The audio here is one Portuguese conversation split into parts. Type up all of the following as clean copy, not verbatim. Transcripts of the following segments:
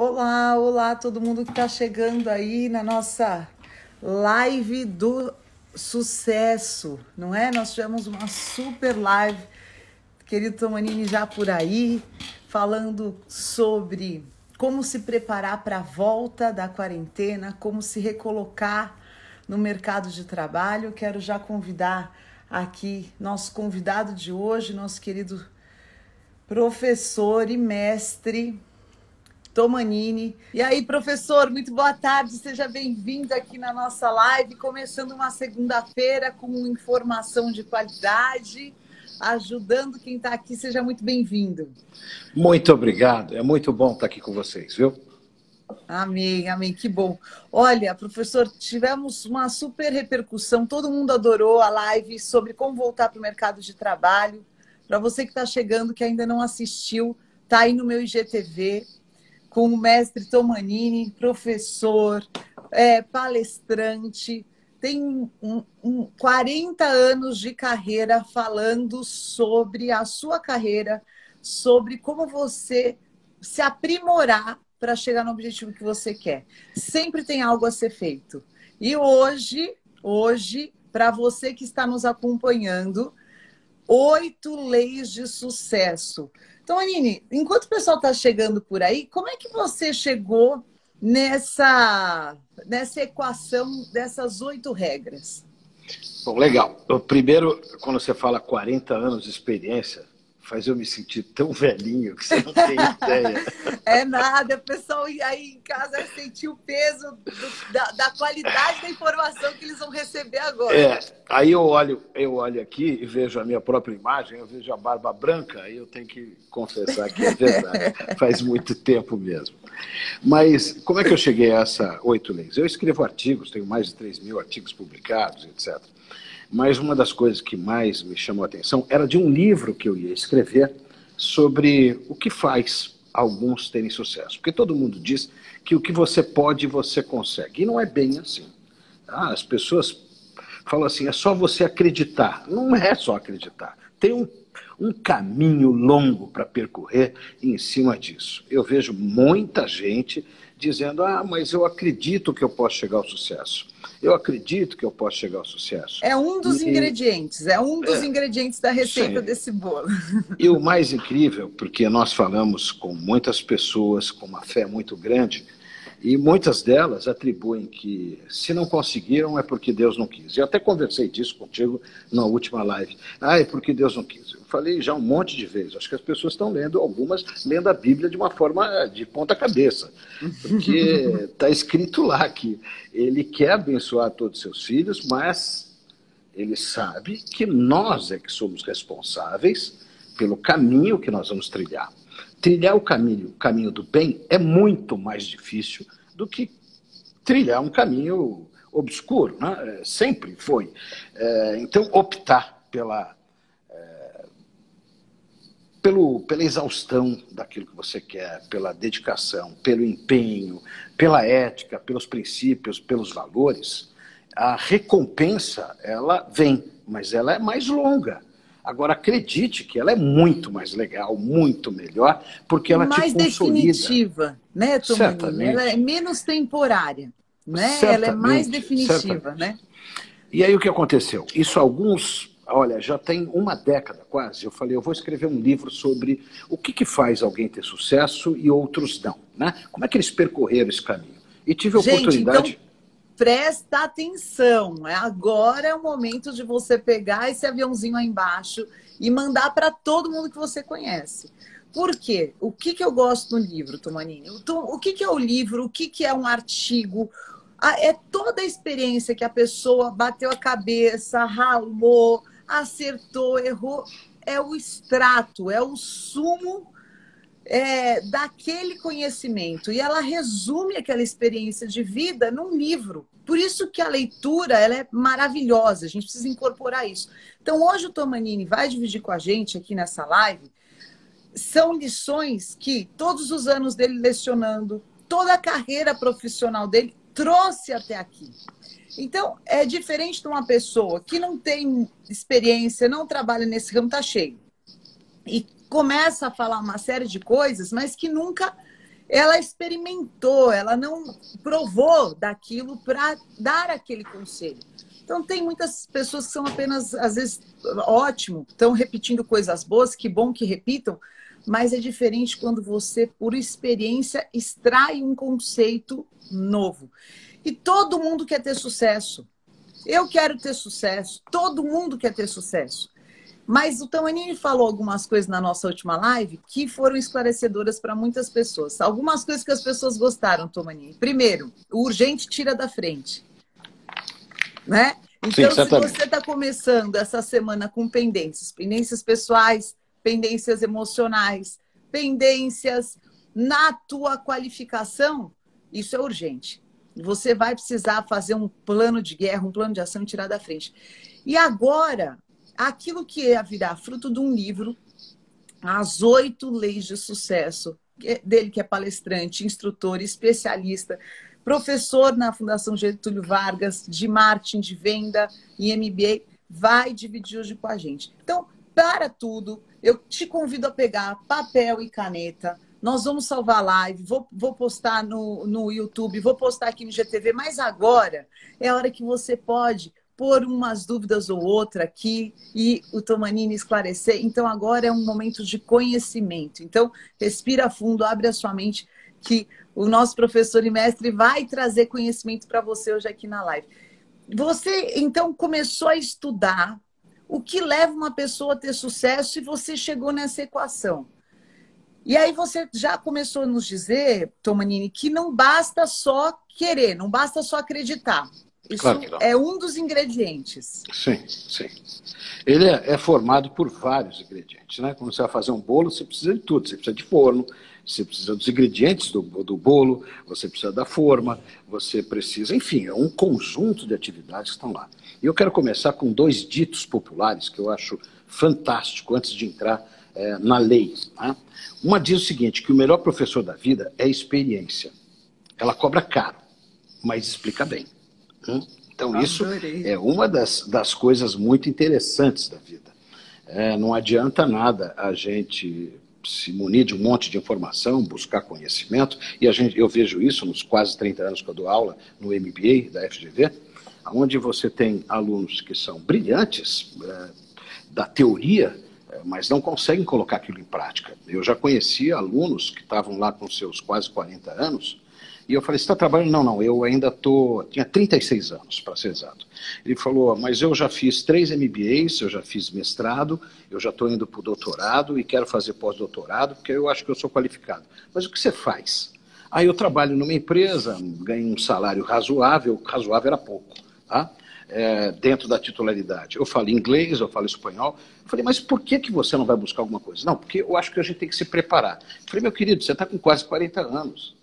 Olá, olá, todo mundo que está chegando aí na nossa live do sucesso, não é? Nós tivemos uma super live, querido Tomanini já por aí, falando sobre como se preparar para a volta da quarentena, como se recolocar no mercado de trabalho. Quero já convidar aqui nosso convidado de hoje, nosso querido professor e mestre Tomanini. E aí, professor, muito boa tarde, seja bem-vindo aqui na nossa live, começando uma segunda-feira com informação de qualidade, ajudando quem está aqui, seja muito bem-vindo. Muito obrigado, é muito bom estar aqui com vocês, viu? Amém, amém, que bom. Olha, professor, tivemos uma super repercussão, todo mundo adorou a live sobre como voltar para o mercado de trabalho. Para você que está chegando, que ainda não assistiu, está aí no meu IGTV, com o mestre Tomanini, professor, palestrante, tem 40 anos de carreira falando sobre a sua carreira, sobre como você se aprimorar para chegar no objetivo que você quer. Sempre tem algo a ser feito. E hoje, para você que está nos acompanhando, 8 leis de sucesso. Então, Anine, enquanto o pessoal está chegando por aí, como é que você chegou nessa equação dessas 8 regras? Bom, legal. Primeiro, quando você fala 40 anos de experiência, faz eu me sentir tão velhinho que você não tem ideia. É nada, o pessoal aí em casa vai sentir o peso da qualidade da informação que eles vão receber agora. Aí eu olho aqui e vejo a minha própria imagem, eu vejo a barba branca, aí eu tenho que confessar que é verdade. Faz muito tempo mesmo. Mas como é que eu cheguei a essas 8 leis? Eu escrevo artigos, tenho mais de 3.000 artigos publicados, etc. Mas uma das coisas que mais me chamou a atenção era de um livro que eu ia escrever sobre o que faz alguns terem sucesso. Porque todo mundo diz que o que você pode, você consegue. E não é bem assim. As pessoas falam assim, é só você acreditar. Não é só acreditar. Tem um caminho longo para percorrer em cima disso. Eu vejo muita gente dizendo, mas eu acredito que eu posso chegar ao sucesso. Eu acredito que eu posso chegar ao sucesso. É um dos ingredientes, ingredientes da receita desse bolo. E o mais incrível, porque nós falamos com muitas pessoas com uma fé muito grande, e muitas delas atribuem que se não conseguiram é porque Deus não quis. Eu até conversei disso contigo na última live. É porque Deus não quis. Eu falei já um monte de vezes. Acho que as pessoas estão lendo, algumas lendo a Bíblia de uma forma de ponta cabeça. Porque está escrito lá que ele quer abençoar todos os seus filhos, mas ele sabe que nós é que somos responsáveis pelo caminho que nós vamos trilhar. Trilhar o caminho do bem é muito mais difícil do que trilhar um caminho obscuro, né? Sempre foi. Então, optar pela exaustão daquilo que você quer, pela dedicação, pelo empenho, pela ética, pelos princípios, pelos valores, a recompensa, ela vem, mas ela é mais longa. Agora, acredite que ela é muito mais legal, muito melhor, porque ela te consolida. Mais definitiva, né, Tomanini? Ela é menos temporária, né? Ela é mais definitiva, né? E aí o que aconteceu? Isso olha, já tem uma década quase, eu falei, eu vou escrever um livro sobre o que faz alguém ter sucesso e outros não, né? Como é que eles percorreram esse caminho? E tive a oportunidade... Então... Presta atenção, agora é o momento de você pegar esse aviãozinho aí embaixo e mandar para todo mundo que você conhece. Por quê? O que eu gosto no livro, Tomanini? O que é o livro? O que é um artigo? É toda a experiência que a pessoa bateu a cabeça, ralou, acertou, errou. É o extrato, é o sumo daquele conhecimento, e ela resume aquela experiência de vida num livro. Por isso que a leitura ela é maravilhosa, a gente precisa incorporar isso. Então hoje o Tomanini vai dividir com a gente aqui nessa live, são lições que todos os anos dele lecionando, toda a carreira profissional dele trouxe até aqui. Então é diferente de uma pessoa que não tem experiência, não trabalha nesse ramo, tá cheio. E começa a falar uma série de coisas, mas que nunca ela experimentou, ela não provou daquilo para dar aquele conselho. Então, tem muitas pessoas que são apenas, às vezes, ótimo, estão repetindo coisas boas, que bom que repitam, mas é diferente quando você, por experiência, extrai um conceito novo. E todo mundo quer ter sucesso. Eu quero ter sucesso, todo mundo quer ter sucesso. Mas o Thomanini falou algumas coisas na nossa última live que foram esclarecedoras para muitas pessoas. Algumas coisas que as pessoas gostaram, Thomanini. Primeiro, o urgente tira da frente. Né? Então, Sim, se você está começando essa semana com pendências pessoais, pendências emocionais, pendências na tua qualificação, isso é urgente. Você vai precisar fazer um plano de guerra, um plano de ação e tirar da frente. E agora, aquilo que ia virar fruto de um livro, As 8 Leis de Sucesso, dele que é palestrante, instrutor, especialista, professor na Fundação Getúlio Vargas, de marketing, de venda e MBA, vai dividir hoje com a gente. Então, para tudo, eu te convido a pegar papel e caneta. Nós vamos salvar a live, vou postar no YouTube, vou postar aqui no GTV, mas agora é a hora que você pode pôr umas dúvidas ou outra aqui e o Thomanini esclarecer. Então, agora é um momento de conhecimento. Então, respira fundo, abre a sua mente, que o nosso professor e mestre vai trazer conhecimento para você hoje aqui na live. Você, então, começou a estudar o que leva uma pessoa a ter sucesso e você chegou nessa equação. E aí você já começou a nos dizer, Thomanini, que não basta só querer, não basta só acreditar. Isso claro é um dos ingredientes. Sim, sim. Ele é formado por vários ingredientes, né? Quando você vai fazer um bolo, você precisa de tudo. Você precisa de forno, você precisa dos ingredientes do bolo, você precisa da forma, você precisa... Enfim, é um conjunto de atividades que estão lá. E eu quero começar com 2 ditos populares que eu acho fantástico antes de entrar na lei. Né? Uma diz o seguinte, que o melhor professor da vida é a experiência. Ela cobra caro, mas explica bem. Então, isso é uma das coisas muito interessantes da vida. Não adianta nada a gente se munir de um monte de informação, buscar conhecimento, e eu vejo isso nos quase 30 anos que eu dou aula no MBA da FGV, onde você tem alunos que são brilhantes da teoria, mas não conseguem colocar aquilo em prática. Eu já conheci alunos que estavam lá com seus quase 40 anos, e eu falei, você está trabalhando? Não, eu ainda tinha 36 anos, para ser exato. Ele falou, mas eu já fiz 3 MBAs, eu já fiz mestrado, eu já estou indo para o doutorado e quero fazer pós-doutorado, porque eu acho que eu sou qualificado. Mas o que você faz? Aí eu trabalho numa empresa, ganho um salário razoável era pouco, tá? Dentro da titularidade. Eu falo inglês, eu falo espanhol. Eu falei, mas por que você não vai buscar alguma coisa? Não, porque eu acho que a gente tem que se preparar. Eu falei, meu querido, você está com quase 40 anos.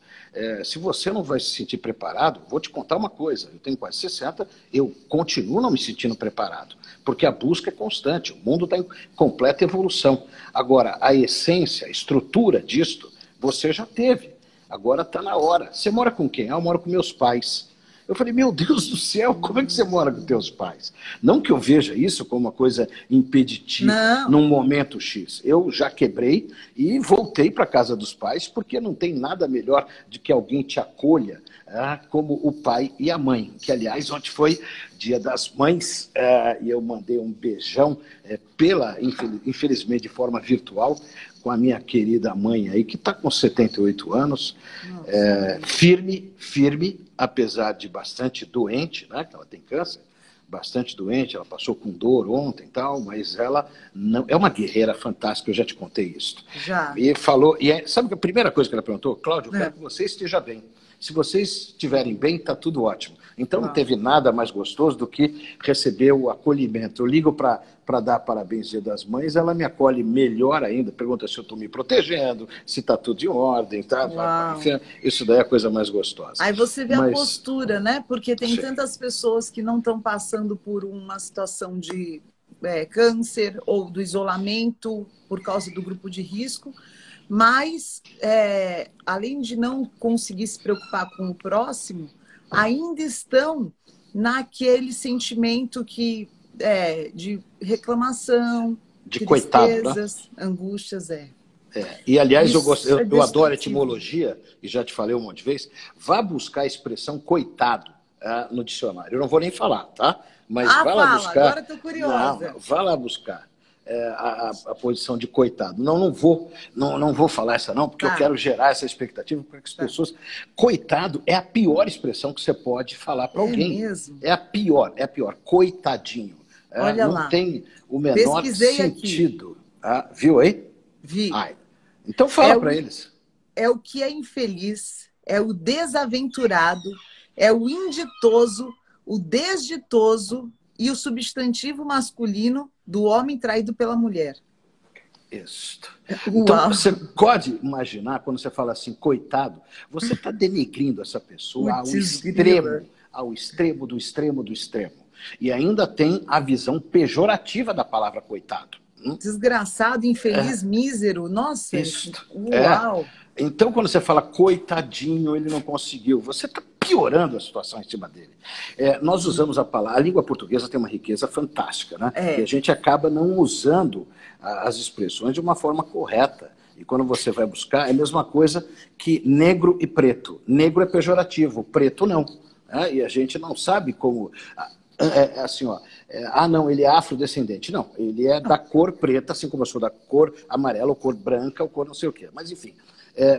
Se você não vai se sentir preparado, vou te contar uma coisa, eu tenho quase 60, eu continuo não me sentindo preparado, porque a busca é constante, o mundo está em completa evolução. Agora, a essência, a estrutura disto, você já teve, agora está na hora. Você mora com quem? Eu moro com meus pais. Eu falei, meu Deus do céu, como é que você mora com teus pais? Não que eu veja isso como uma coisa impeditiva, num momento X. Eu já quebrei e voltei para a casa dos pais, porque não tem nada melhor de que alguém te acolha como o pai e a mãe. Que, aliás, ontem foi Dia das Mães, e eu mandei um beijão, infelizmente de forma virtual, com a minha querida mãe aí, que está com 78 anos, firme, apesar de bastante doente, né, que ela tem câncer, bastante doente, ela passou com dor ontem e tal, mas ela não, é uma guerreira fantástica, eu já te contei isso. Já. E falou, sabe que a primeira coisa que ela perguntou? Cláudio, eu quero que você esteja bem. Se vocês estiverem bem, está tudo ótimo. Então não teve nada mais gostoso do que receber o acolhimento. Eu ligo para dar parabéns Dia das Mães, ela me acolhe melhor ainda, pergunta se eu estou me protegendo, se está tudo em ordem, tá? Isso daí é a coisa mais gostosa. Aí você vê a postura, né? Porque tem tantas pessoas que não estão passando por uma situação de câncer ou do isolamento por causa do grupo de risco, mas além de não conseguir se preocupar com o próximo, ainda estão naquele sentimento de reclamação, de tristezas, coitado, né? Angústias, E, aliás, Isso eu adoro etimologia, e já te falei um monte de vezes. Vá buscar a expressão coitado no dicionário. Eu não vou nem falar, tá? Mas vá lá fala, buscar. agora estou curiosa. Não, vá lá buscar a posição de coitado. Não vou falar essa não, porque eu quero gerar essa expectativa para que as pessoas... Coitado é a pior expressão que você pode falar para alguém. Mesmo? É a pior. Olha não lá. tem o menor Pesquisei sentido. Viu aí? Vi. Então fala para eles. É o que é infeliz, é o desaventurado, é o inditoso, o desditoso e o substantivo masculino do homem traído pela mulher. Isso. Então, você pode imaginar, quando você fala assim, coitado, você está denegrindo essa pessoa ao extremo do extremo do extremo. E ainda tem a visão pejorativa da palavra coitado. Desgraçado, infeliz, mísero. Nossa, isso. Uau! Então, quando você fala coitadinho, ele não conseguiu, você está piorando a situação em cima dele. Nós usamos a palavra... A língua portuguesa tem uma riqueza fantástica, né? E a gente acaba não usando as expressões de uma forma correta. E quando você vai buscar, é a mesma coisa que negro e preto. Negro é pejorativo, preto não. E a gente não sabe como... assim, não, ele é afrodescendente. Não, ele é da cor preta, assim como eu sou da cor amarela, ou cor branca, ou cor não sei o quê. Mas, enfim,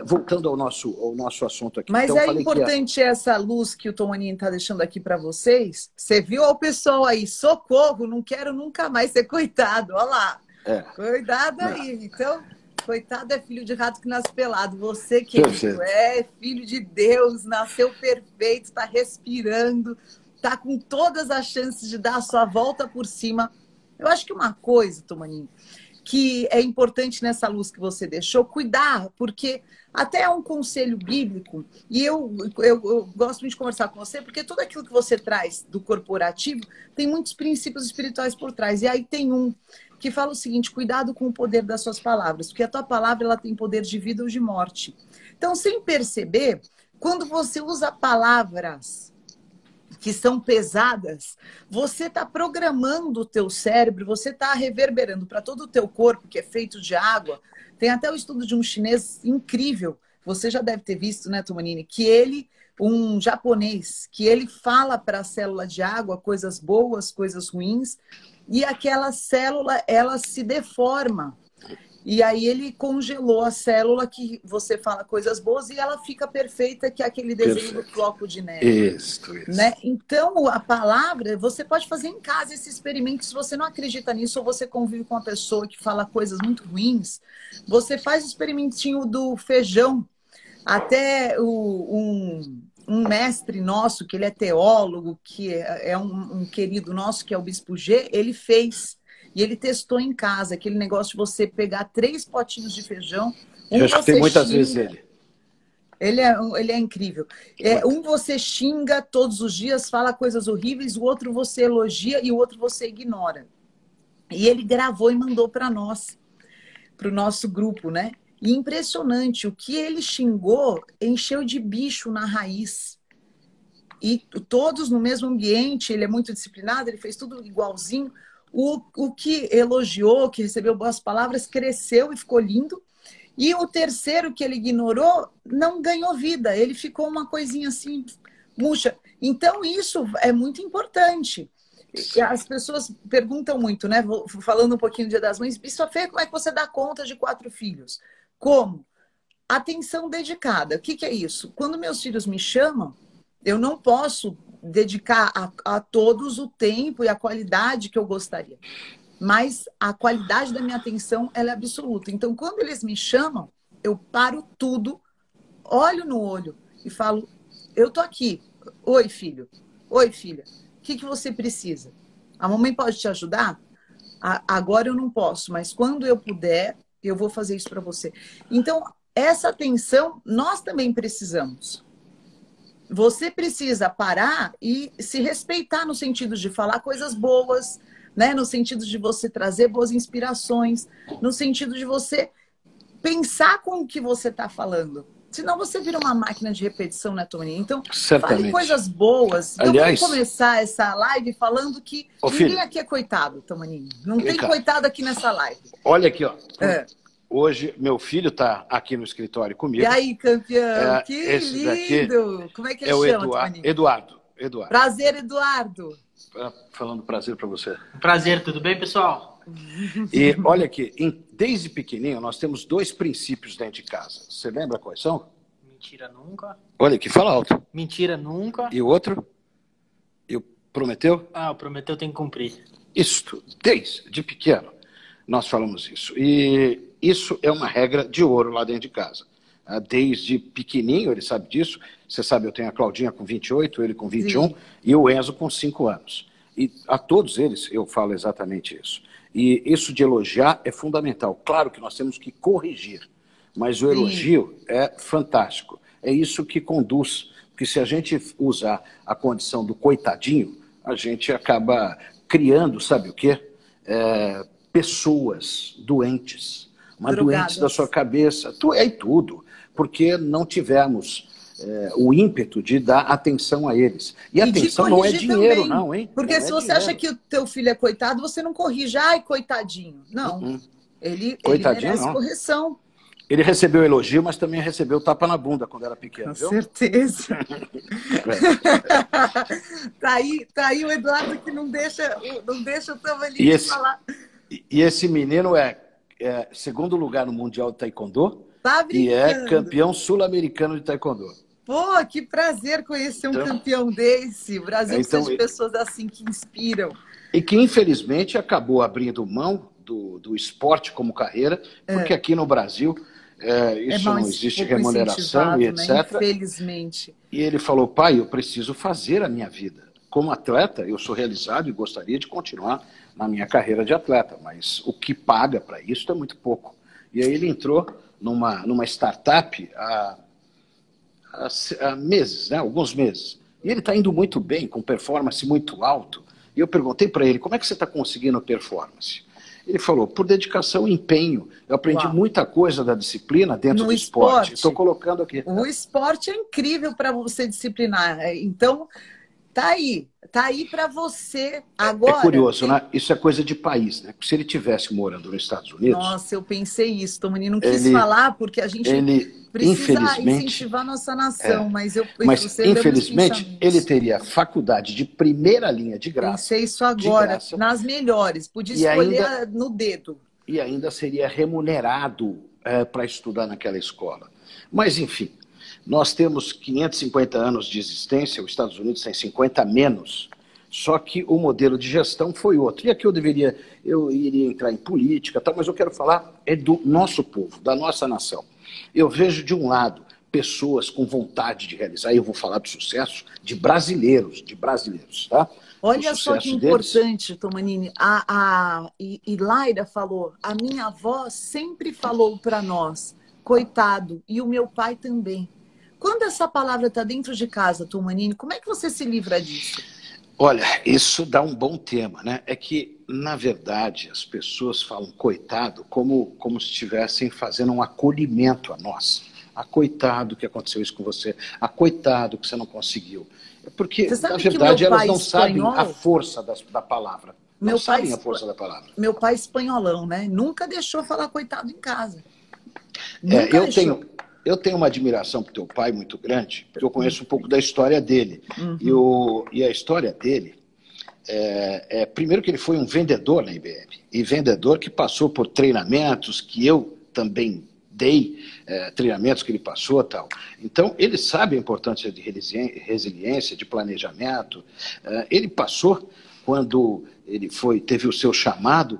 voltando ao nosso assunto aqui. Mas então, importante essa luz que o Tomaninho está deixando aqui para vocês. Você viu o pessoal aí, socorro, não quero nunca mais ser coitado. Olha lá. Cuidado aí. Então, coitado é filho de rato que nasce pelado. Você, querido, é filho de Deus, nasceu perfeito, está respirando, está com todas as chances de dar a sua volta por cima. Eu acho que uma coisa, Tomaninho, que é importante nessa luz que você deixou, cuidar, porque até é um conselho bíblico, e eu gosto muito de conversar com você, porque tudo aquilo que você traz do corporativo tem muitos princípios espirituais por trás. E aí tem um que fala o seguinte: cuidado com o poder das suas palavras, porque a tua palavra ela tem poder de vida ou de morte. Então, sem perceber, quando você usa palavras que são pesadas, você está programando o teu cérebro, você está reverberando para todo o teu corpo, que é feito de água. Tem até o estudo de um chinês incrível, você já deve ter visto, né, Tomanini, que ele, um japonês, que ele fala para a célula de água coisas boas, coisas ruins, e aquela célula, ela se deforma. E aí ele congelou a célula que você fala coisas boas e ela fica perfeita, que é aquele desenho do floco de neve. Isso. Né? Então, a palavra, você pode fazer em casa esse experimento. Se você não acredita nisso ou você convive com uma pessoa que fala coisas muito ruins, você faz o experimentinho do feijão. Até um mestre nosso, que ele é teólogo, que é um querido nosso, que é o Bispo G, ele fez... E ele testou em casa, aquele negócio de você pegar 3 potinhos de feijão. Eu escutei muitas vezes ele. Ele é incrível. Um você xinga todos os dias, fala coisas horríveis, o outro você elogia e o outro você ignora. E ele gravou e mandou para nós, para o nosso grupo, né? E impressionante, o que ele xingou encheu de bicho na raiz. E todos no mesmo ambiente, ele é muito disciplinado, ele fez tudo igualzinho. O que elogiou, que recebeu boas palavras, cresceu e ficou lindo. E o terceiro, que ele ignorou, não ganhou vida. Ele ficou uma coisinha assim, murcha. Então, isso é muito importante. As pessoas perguntam muito, né? Falando um pouquinho do Dia das Mães. Isso é feio, como é que você dá conta de 4 filhos? Como? Atenção dedicada. O que é isso? Quando meus filhos me chamam, eu não posso dedicar a todos o tempo e a qualidade que eu gostaria. Mas a qualidade da minha atenção ela é absoluta. Então, quando eles me chamam, eu paro tudo, olho no olho e falo, eu tô aqui. Oi, filho. Oi, filha. O que você precisa? A mamãe pode te ajudar? Agora eu não posso, mas quando eu puder, eu vou fazer isso para você. Então, essa atenção nós também precisamos. Você precisa parar e se respeitar no sentido de falar coisas boas, né? No sentido de você trazer boas inspirações, no sentido de você pensar com o que você está falando. Senão você vira uma máquina de repetição, né, Tony? Então, fale coisas boas. Aliás, vamos começar essa live falando que ninguém aqui é coitado, Tomaninho. Não tem coitado aqui nessa live. Olha aqui, ó. hoje meu filho está aqui no escritório comigo. E aí, campeão? Que esse lindo! Como é que ele o chama, Toninho? Eduardo. Prazer, Eduardo. Falando prazer para você. Prazer, tudo bem, pessoal? E olha aqui, desde pequenininho nós temos 2 princípios dentro de casa. Você lembra quais são? Mentira nunca. Olha aqui, fala alto. Mentira nunca. E o outro? E o prometeu? Ah, o prometeu tem que cumprir. Isto, desde pequeno, nós falamos isso. E isso é uma regra de ouro lá dentro de casa. Desde pequenininho, ele sabe disso. Você sabe, eu tenho a Claudinha com 28, ele com 21, sim, e o Enzo com 5 anos. E a todos eles eu falo exatamente isso. E isso de elogiar é fundamental. Claro que nós temos que corrigir, mas o elogio é fantástico. É isso que conduz. Porque se a gente usar a condição do coitadinho, a gente acaba criando, sabe o quê? Pessoas doentes, mas doentes da sua cabeça, e tudo, porque não tivemos o ímpeto de dar atenção a eles. E atenção não é dinheiro, também, não, hein? Porque se você acha que o teu filho é coitado, você não corrige. Ai, coitadinho. Não, ele merece correção. Ele recebeu elogio, mas também recebeu tapa na bunda quando era pequeno, viu? Com certeza. Tá aí o Eduardo que não deixa o Tomaninho falar. E esse menino é segundo lugar no Mundial de Taekwondo, tá e é campeão sul-americano de Taekwondo. Pô, que prazer conhecer um campeão desse. O Brasil precisa de pessoas assim que inspiram. E que, infelizmente, acabou abrindo mão do esporte como carreira, porque aqui no Brasil isso não existe remuneração e etc. Né? Infelizmente. E ele falou, pai, eu preciso fazer a minha vida. Como atleta, eu sou realizado e gostaria de continuar na minha carreira de atleta, mas o que paga para isso é muito pouco. E aí ele entrou numa startup há meses, né? Alguns meses. E ele está indo muito bem, com performance muito alto. E eu perguntei para ele, como é que você está conseguindo performance? Ele falou, por dedicação e empenho. Eu aprendi muita coisa da disciplina dentro do esporte. Estou colocando aqui. O esporte é incrível para você disciplinar. Então, tá aí para você agora. É curioso, né? Isso é coisa de país, né? Se ele tivesse morando nos Estados Unidos... Nossa, eu pensei isso, Tomaninho. Não quis falar, porque a gente precisa incentivar a nossa nação. Mas infelizmente, ele teria faculdade de primeira linha de graça. Pensei isso agora, nas melhores. Podia escolher no dedo. E ainda seria remunerado para estudar naquela escola. Mas, enfim... Nós temos 550 anos de existência, os Estados Unidos têm 50 menos, só que o modelo de gestão foi outro. E aqui eu iria entrar em política, mas eu quero falar do nosso povo, da nossa nação. Eu vejo, de um lado, pessoas com vontade de realizar, e eu vou falar do sucesso de brasileiros, tá? Olha só que importante, Tomanini. E Laira falou, a minha avó sempre falou para nós, coitado, e o meu pai também. Quando essa palavra está dentro de casa, Tomanini, como é que você se livra disso? Olha, isso dá um bom tema, né? É que, na verdade, as pessoas falam coitado como se estivessem fazendo um acolhimento a nós. Coitado que aconteceu isso com você. Coitado que você não conseguiu. Porque, na verdade, elas não sabem a força da palavra. Não sabem a força da palavra. Meu pai espanholão, né? Nunca deixou falar coitado em casa. Eu tenho uma admiração para o teu pai muito grande, porque eu conheço um pouco da história dele. E a história dele primeiro que ele foi um vendedor na IBM, e vendedor que passou por treinamentos que eu também dei, treinamentos que ele passou e tal. Então, ele sabe a importância de resiliência, de planejamento. Ele passou, quando ele teve o seu chamado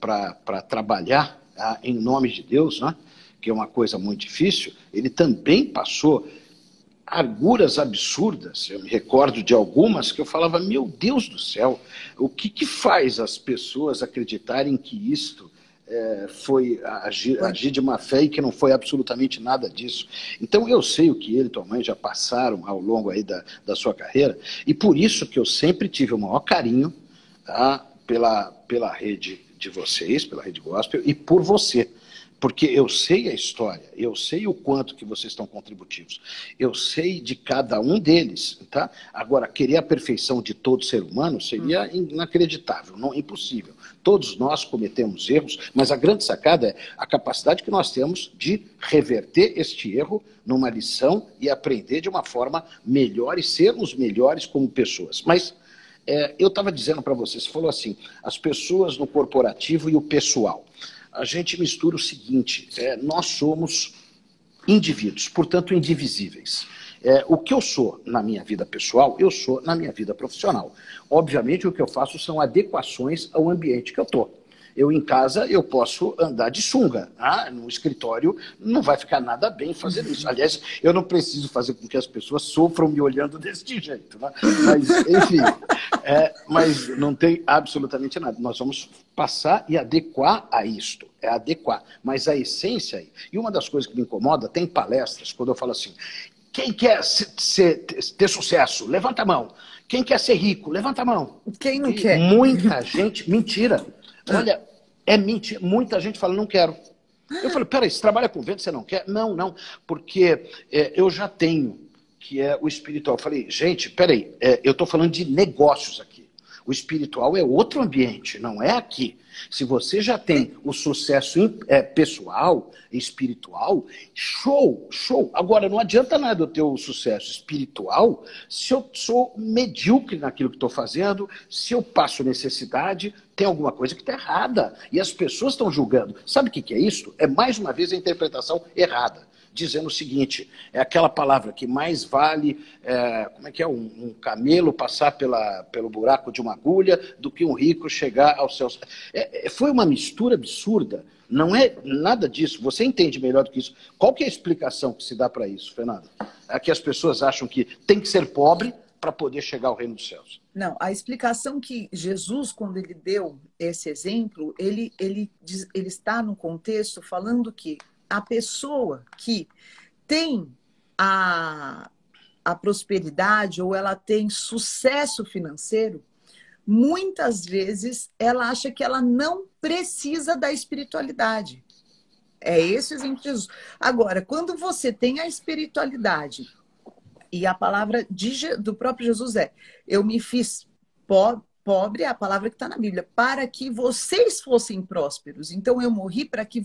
para trabalhar em nome de Deus, né? Que é uma coisa muito difícil, ele também passou arguras absurdas. Eu me recordo de algumas que eu falava, meu Deus do céu, o que faz as pessoas acreditarem que isto foi agir de má fé e que não foi absolutamente nada disso? Então eu sei o que ele e tua mãe já passaram ao longo aí da sua carreira, e por isso que eu sempre tive o maior carinho, tá, pela rede de vocês, pela Rede Gospel, e por você. Porque eu sei a história, eu sei o quanto que vocês estão contributivos, eu sei de cada um deles, tá? Agora, querer a perfeição de todo ser humano seria inacreditável, não, impossível. Todos nós cometemos erros, mas a grande sacada é a capacidade que nós temos de reverter este erro numa lição e aprender de uma forma melhor e sermos melhores como pessoas. Mas eu estava dizendo para você falou assim, as pessoas no corporativo e o pessoal. A gente mistura o seguinte, nós somos indivíduos, portanto indivisíveis. O que eu sou na minha vida pessoal, eu sou na minha vida profissional. Obviamente o que eu faço são adequações ao ambiente que eu estou. Eu em casa, eu posso andar de sunga. No escritório não vai ficar nada bem fazendo isso. Aliás, eu não preciso fazer com que as pessoas sofram me olhando deste jeito. Né? Mas, enfim, mas não tem absolutamente nada. Nós vamos passar e adequar a isto. É adequar. Mas a essência aí. E uma das coisas que me incomoda, tem palestras, quando eu falo assim, quem quer ter sucesso? Levanta a mão. Quem quer ser rico? Levanta a mão. Quem não quer? Muita gente, mentira. Olha, é mentira. Muita gente fala, não quero. Eu falei, peraí, você trabalha com venda, você não quer? Não, não, porque eu já tenho, que é o espiritual. Eu falei, gente, peraí, eu estou falando de negócios aqui. O espiritual é outro ambiente, não é aqui. Se você já tem o sucesso pessoal, espiritual, show, show. Agora, não adianta nada eu ter o sucesso espiritual se eu sou medíocre naquilo que estou fazendo, se eu passo necessidade, tem alguma coisa que está errada. E as pessoas estão julgando. Sabe o que é isso? É, mais uma vez, a interpretação errada. Dizendo o seguinte, é aquela palavra que mais vale, como é que é, um camelo passar pelo buraco de uma agulha do que um rico chegar aos céus. Foi uma mistura absurda, não é nada disso, você entende melhor do que isso. Qual que é a explicação que se dá para isso, Fernanda? É que as pessoas acham que tem que ser pobre para poder chegar ao reino dos céus. Não, a explicação que Jesus, quando ele deu esse exemplo, ele está no contexto falando que a pessoa que tem a prosperidade ou ela tem sucesso financeiro, muitas vezes ela acha que ela não precisa da espiritualidade. É esse o exemplo de Jesus. Agora, quando você tem a espiritualidade, e a palavra do próprio Jesus eu me fiz pobre, é a palavra que está na Bíblia, para que vocês fossem prósperos. Então eu morri para que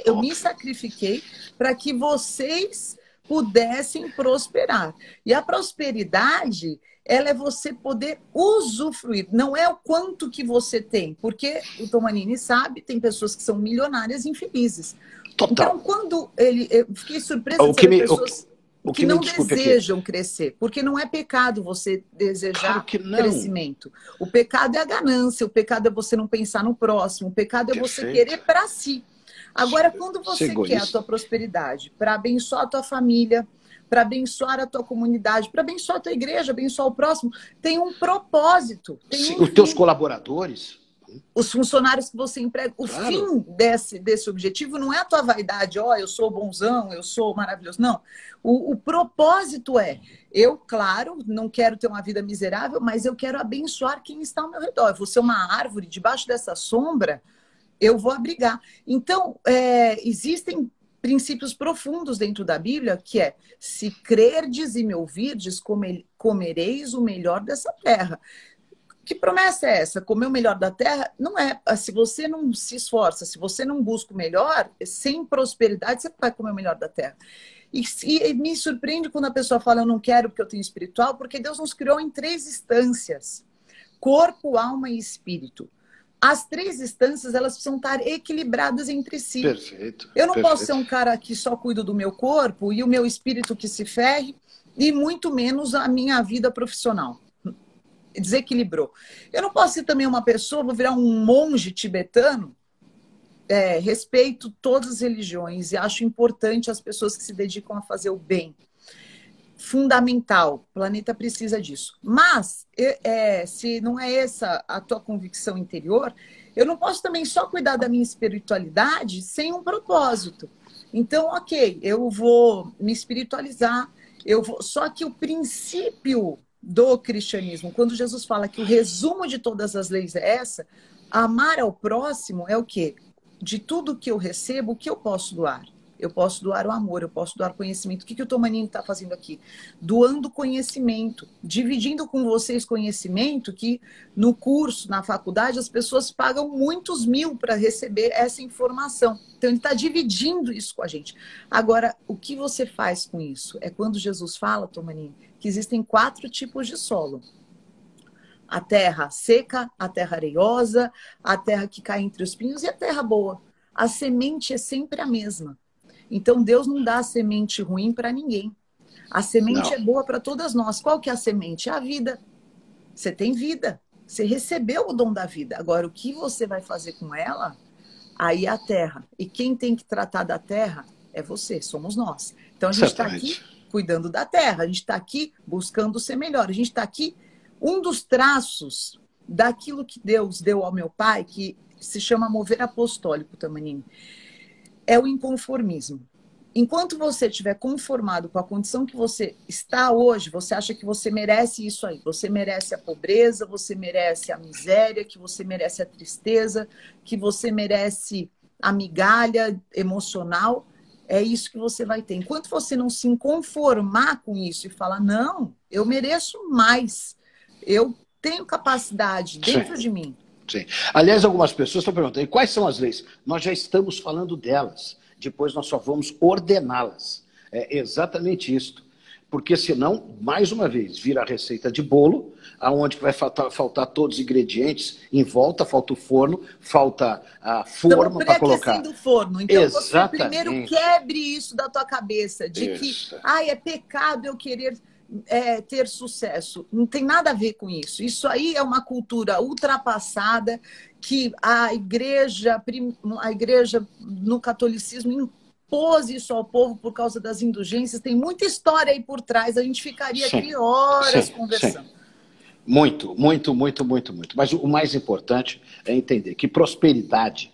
eu me sacrifiquei para que vocês pudessem prosperar. E a prosperidade, ela é você poder usufruir, não é o quanto que você tem, porque o Tomanini sabe, tem pessoas que são milionárias infelizes. Total. Então, quando eu fiquei surpresa de saber pessoas que não desejam aqui. crescer, porque não é pecado você desejar claro crescimento. O pecado é a ganância, o pecado é você não pensar no próximo, o pecado é você querer para si. Agora, quando você quer a tua prosperidade para abençoar a tua família, para abençoar a tua comunidade, para abençoar a tua igreja, abençoar o próximo, tem um propósito. Os teus colaboradores... Os funcionários que você emprega, o fim desse objetivo não é a tua vaidade, eu sou bonzão, eu sou maravilhoso. Não. O propósito eu, claro, não quero ter uma vida miserável, mas eu quero abençoar quem está ao meu redor. Eu vou ser uma árvore, debaixo dessa sombra, eu vou abrigar. Então, existem princípios profundos dentro da Bíblia, que se crerdes e me ouvirdes, comereis o melhor dessa terra. Que promessa é essa? Comer o melhor da terra? Não é. Se você não se esforça, se você não busca o melhor, sem prosperidade, você vai comer o melhor da terra. E me surpreende quando a pessoa fala, eu não quero porque eu tenho espiritual, porque Deus nos criou em 3 instâncias. Corpo, alma e espírito. As 3 instâncias, elas precisam estar equilibradas entre si. Perfeito. Eu não posso ser um cara que só cuido do meu corpo e o meu espírito que se ferre, e muito menos a minha vida profissional. Desequilibrou. Eu não posso ser também uma pessoa, vou virar um monge tibetano. Respeito todas as religiões e acho importante as pessoas que se dedicam a fazer o bem. Fundamental, o planeta precisa disso. Mas, se não é essa a tua convicção interior, eu não posso também só cuidar da minha espiritualidade sem um propósito. Então, ok, eu vou me espiritualizar, só que o princípio do cristianismo, quando Jesus fala que o resumo de todas as leis é essa, amar ao próximo é o quê? de tudo que eu recebo, o que eu posso doar? Eu posso doar o amor, eu posso doar conhecimento. O que o Tomanini está fazendo aqui? Doando conhecimento, dividindo com vocês conhecimento que no curso, na faculdade, as pessoas pagam muitos mil para receber essa informação. Então, ele está dividindo isso com a gente. Agora, o que você faz com isso? É quando Jesus fala, Tomanini, que existem 4 tipos de solo. A terra seca, a terra areiosa, a terra que cai entre os pinhos e a terra boa. A semente é sempre a mesma. Então, Deus não dá semente ruim para ninguém. A semente é boa para todas nós. Qual que é a semente? É a vida. Você tem vida. Você recebeu o dom da vida. Agora, o que você vai fazer com ela? Aí é a terra. E quem tem que tratar da terra é você, somos nós. Então, a gente está aqui cuidando da terra. A gente está aqui buscando ser melhor. A gente está aqui... Um dos traços daquilo que Deus deu ao meu pai, que se chama mover apostólico, Tomanini, é o inconformismo. Enquanto você estiver conformado com a condição que você está hoje, você acha que você merece isso aí. Você merece a pobreza, você merece a miséria, que você merece a tristeza, que você merece a migalha emocional. É isso que você vai ter. Enquanto você não se conformar com isso e falar, não, eu mereço mais, eu tenho capacidade dentro de mim. Sim. Aliás, algumas pessoas estão perguntando, quais são as leis? Nós já estamos falando delas. Depois nós só vamos ordená-las. É exatamente isso. Porque senão, mais uma vez, vira a receita de bolo, aonde vai faltar todos os ingredientes em volta, falta o forno, falta a forma para colocar. O forno. Então você primeiro quebre isso da tua cabeça, de que é pecado eu querer ter sucesso. Não tem nada a ver com isso. Isso aí é uma cultura ultrapassada que a igreja no catolicismo impôs isso ao povo por causa das indulgências. Tem muita história aí por trás. A gente ficaria aqui horas conversando. Muito, muito, muito, muito, muito. Mas o mais importante é entender que prosperidade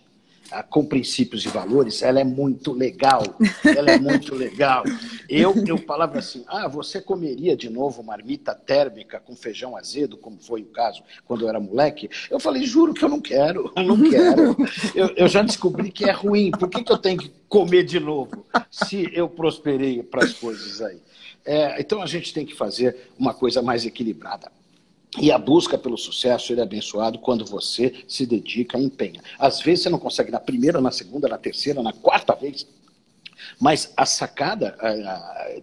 com princípios e valores, ela é muito legal. Ela é muito legal. Eu falava assim, você comeria de novo marmita térmica com feijão azedo, como foi o caso quando eu era moleque? Eu falei, juro que eu não quero, eu não quero. Eu já descobri que é ruim. Por que eu tenho que comer de novo se eu prosperei para as coisas aí? Então a gente tem que fazer uma coisa mais equilibrada. E a busca pelo sucesso, ele é abençoado quando você se dedica e empenha. Às vezes você não consegue na primeira, na segunda, na terceira, na quarta vez. Mas a sacada,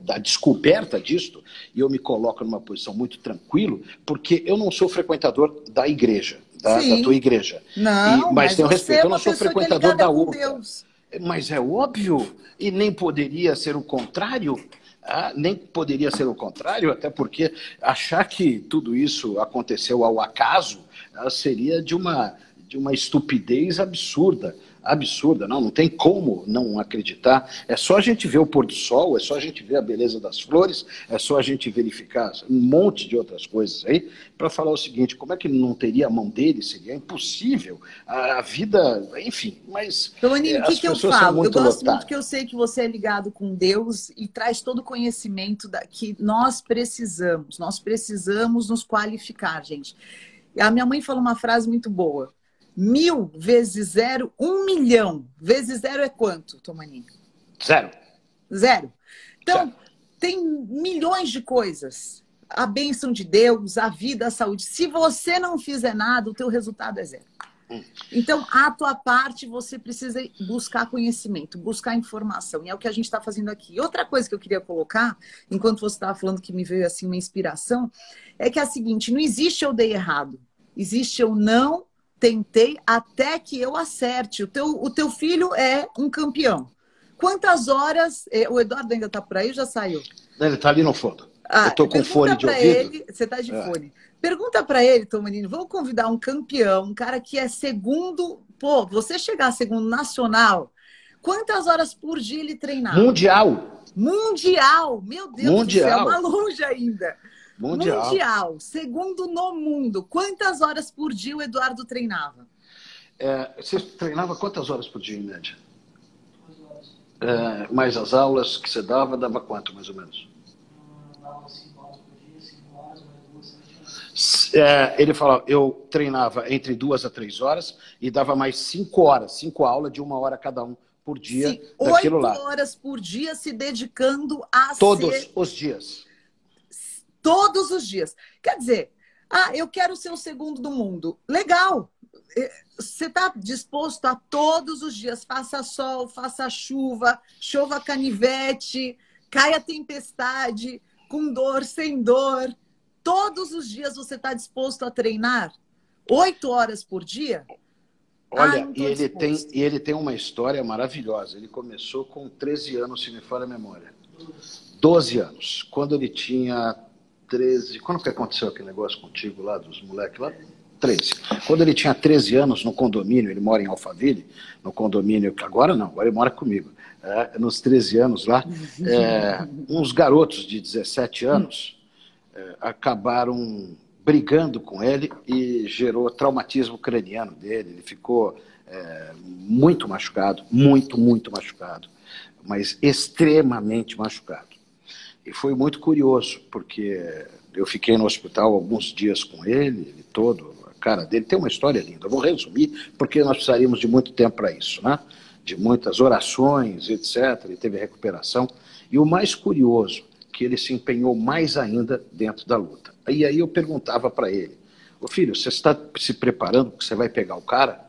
da descoberta disto, e eu me coloco numa posição muito tranquilo, porque eu não sou frequentador da igreja, da tua igreja. Não, mas tenho respeito, eu não sou frequentador da outra. Mas é óbvio, e nem poderia ser o contrário. Nem poderia ser o contrário, até porque achar que tudo isso aconteceu ao acaso seria de uma estupidez absurda. Absurda, não tem como não acreditar. É só a gente ver o pôr do sol, é só a gente ver a beleza das flores, é só a gente verificar um monte de outras coisas aí, para falar o seguinte, como é que não teria a mão dele? Seria impossível. A vida, enfim, mas Tomanini, o que eu falo? Eu gosto muito que eu sei que você é ligado com Deus e traz todo o conhecimento que nós precisamos nos qualificar, gente. A minha mãe falou uma frase muito boa. 1000 vezes 0, 1 milhão. Vezes 0 é quanto, Tomanini? Zero. Então, tem milhões de coisas. A bênção de Deus, a vida, a saúde. Se você não fizer nada, o teu resultado é 0. Então, a tua parte, você precisa buscar conhecimento, buscar informação. E é o que a gente está fazendo aqui. Outra coisa que eu queria colocar, enquanto você estava falando que me veio assim uma inspiração, é que é a seguinte, não existe eu dei errado. Existe eu não tentei até que eu acerte. O teu filho é um campeão. Quantas horas... O Eduardo ainda está por aí ou já saiu? Ele está ali no fundo. Eu estou com fone de ouvido. Você está de fone. Pergunta para ele, Tomanini, vamos convidar um campeão, um cara que é segundo... Pô, você chegar a segundo nacional, quantas horas por dia ele treinava? Mundial. Meu Deus do céu, uma longe ainda. Mundial. Segundo no mundo. Quantas horas por dia o Eduardo treinava? Você treinava quantas horas por dia, em média? Mais as aulas que você dava quanto, mais ou menos? Dava 5 horas por dia. Ele falou, eu treinava entre 2 a 3 horas e dava mais 5 horas, 5 aulas de 1 hora cada um por dia. Sim, daquilo 8 lá. horas por dia se dedicando a Todos os dias. Todos os dias. Quer dizer, eu quero ser o segundo do mundo. Legal. Você está disposto a todos os dias, faça sol, faça chuva, chova canivete, caia tempestade, com dor, sem dor. Todos os dias você está disposto a treinar? 8 horas por dia? Olha, e ele tem uma história maravilhosa. Ele começou com 13 anos, se me falha a memória. 12 anos. Quando ele tinha 13... Quando que aconteceu aquele negócio contigo lá, dos moleques lá? 13. Quando ele tinha 13 anos, no condomínio, ele mora em Alphaville, no condomínio, agora não, agora ele mora comigo. Nos 13 anos lá, uns garotos de 17 anos acabaram brigando com ele e gerou traumatismo craniano dele. Ele ficou muito machucado, muito machucado, mas extremamente machucado. E foi muito curioso, porque eu fiquei no hospital alguns dias com ele todo, a cara dele tem uma história linda. Eu vou resumir, porque nós precisaríamos de muito tempo para isso, né? De muitas orações, etc. Ele teve recuperação. E o mais curioso, que ele se empenhou mais ainda dentro da luta. E aí eu perguntava para ele, ô filho, você está se preparando porque você vai pegar o cara?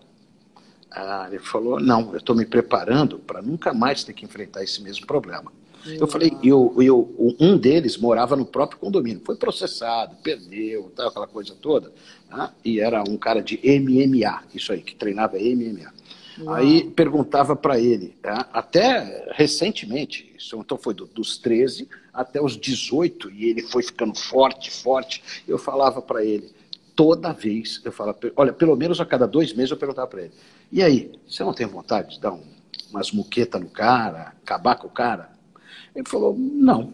Ele falou, não, eu estou me preparando para nunca mais ter que enfrentar esse mesmo problema. Eu falei, um deles morava no próprio condomínio, foi processado, perdeu, tal, aquela coisa toda, né? E era um cara de MMA, isso aí, que treinava MMA. Uau. Aí perguntava para ele, até recentemente, isso então foi dos 13 até os 18, e ele foi ficando forte, eu falava para ele, toda vez, eu falava, olha, pelo menos a cada 2 meses eu perguntava para ele, e aí, você não tem vontade de dar umas muquetas no cara, acabar com o cara? Ele falou, não,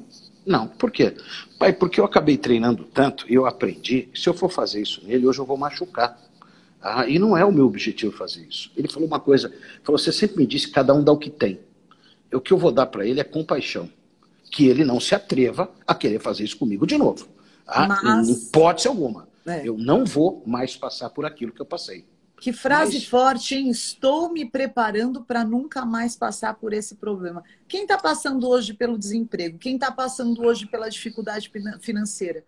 por quê? Pai, porque eu acabei treinando tanto, e eu aprendi, se eu for fazer isso nele, hoje eu vou machucar. E não é o meu objetivo fazer isso. Ele falou uma coisa, falou, você sempre me disse que cada um dá o que tem. O que eu vou dar para ele é compaixão. Que ele não se atreva a querer fazer isso comigo de novo. Em hipótese alguma. Eu não vou mais passar por aquilo que eu passei. Que frase forte, hein? Estou me preparando para nunca mais passar por esse problema. Quem está passando hoje pelo desemprego? Quem está passando hoje pela dificuldade financeira?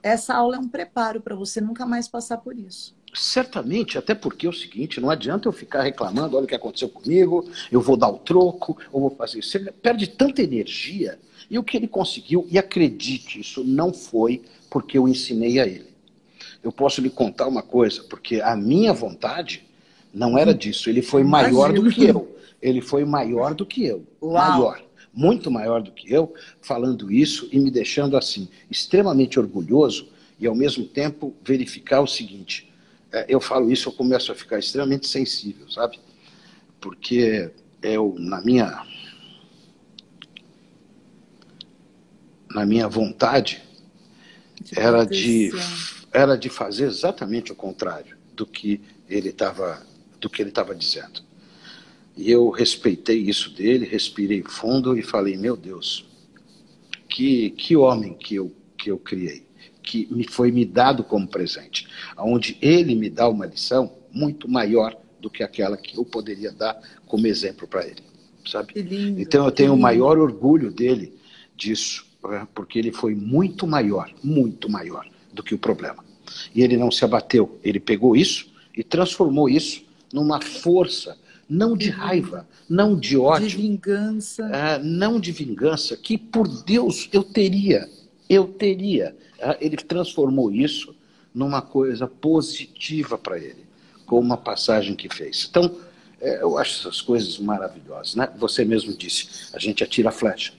Essa aula é um preparo para você nunca mais passar por isso. Certamente, até porque é o seguinte, não adianta eu ficar reclamando, olha o que aconteceu comigo, eu vou dar o troco, eu vou fazer isso. Você perde tanta energia, e o que ele conseguiu, e acredite, isso não foi porque eu ensinei a ele. Eu posso lhe contar uma coisa, porque a minha vontade não era disso, ele foi maior do que eu. Ele foi maior do que eu, maior, muito maior do que eu, falando isso e me deixando assim, extremamente orgulhoso, e ao mesmo tempo verificar o seguinte, eu falo isso, eu começo a ficar extremamente sensível, sabe? Porque eu, na minha vontade, era de fazer exatamente o contrário do que ele estava dizendo. E eu respeitei isso dele, respirei fundo e falei, meu Deus, que homem que eu criei, que foi me dado como presente, onde ele me dá uma lição muito maior do que aquela que eu poderia dar como exemplo para ele, sabe? Que lindo, então eu tenho o maior orgulho dele disso, porque ele foi muito maior do que o problema. E ele não se abateu, ele pegou isso e transformou isso numa força, não de raiva, não de ódio. De vingança. Não de vingança, que por Deus eu teria. Ele transformou isso numa coisa positiva para ele, com uma passagem que fez. Então, eu acho essas coisas maravilhosas, né? Você mesmo disse, a gente atira a flecha.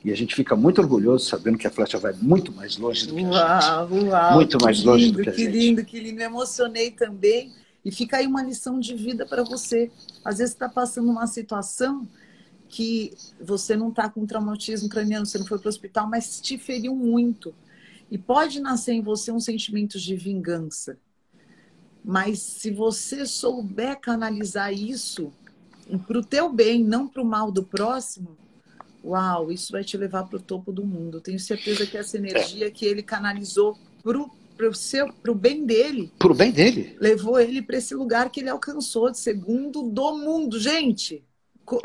E a gente fica muito orgulhoso sabendo que a flecha vai muito mais longe do que a gente. Uau, muito mais longe do que a gente. Que lindo. Me emocionei também. E fica aí uma lição de vida para você. Às vezes você está passando uma situação que você não está com traumatismo craniano, você não foi para o hospital, mas te feriu muito. E pode nascer em você um sentimento de vingança. Mas se você souber canalizar isso para o teu bem, não para o mal do próximo, Uau, isso vai te levar para o topo do mundo. Tenho certeza que essa energia que ele canalizou pro bem dele. Pro bem dele. Levou ele para esse lugar que ele alcançou de segundo do mundo. Gente,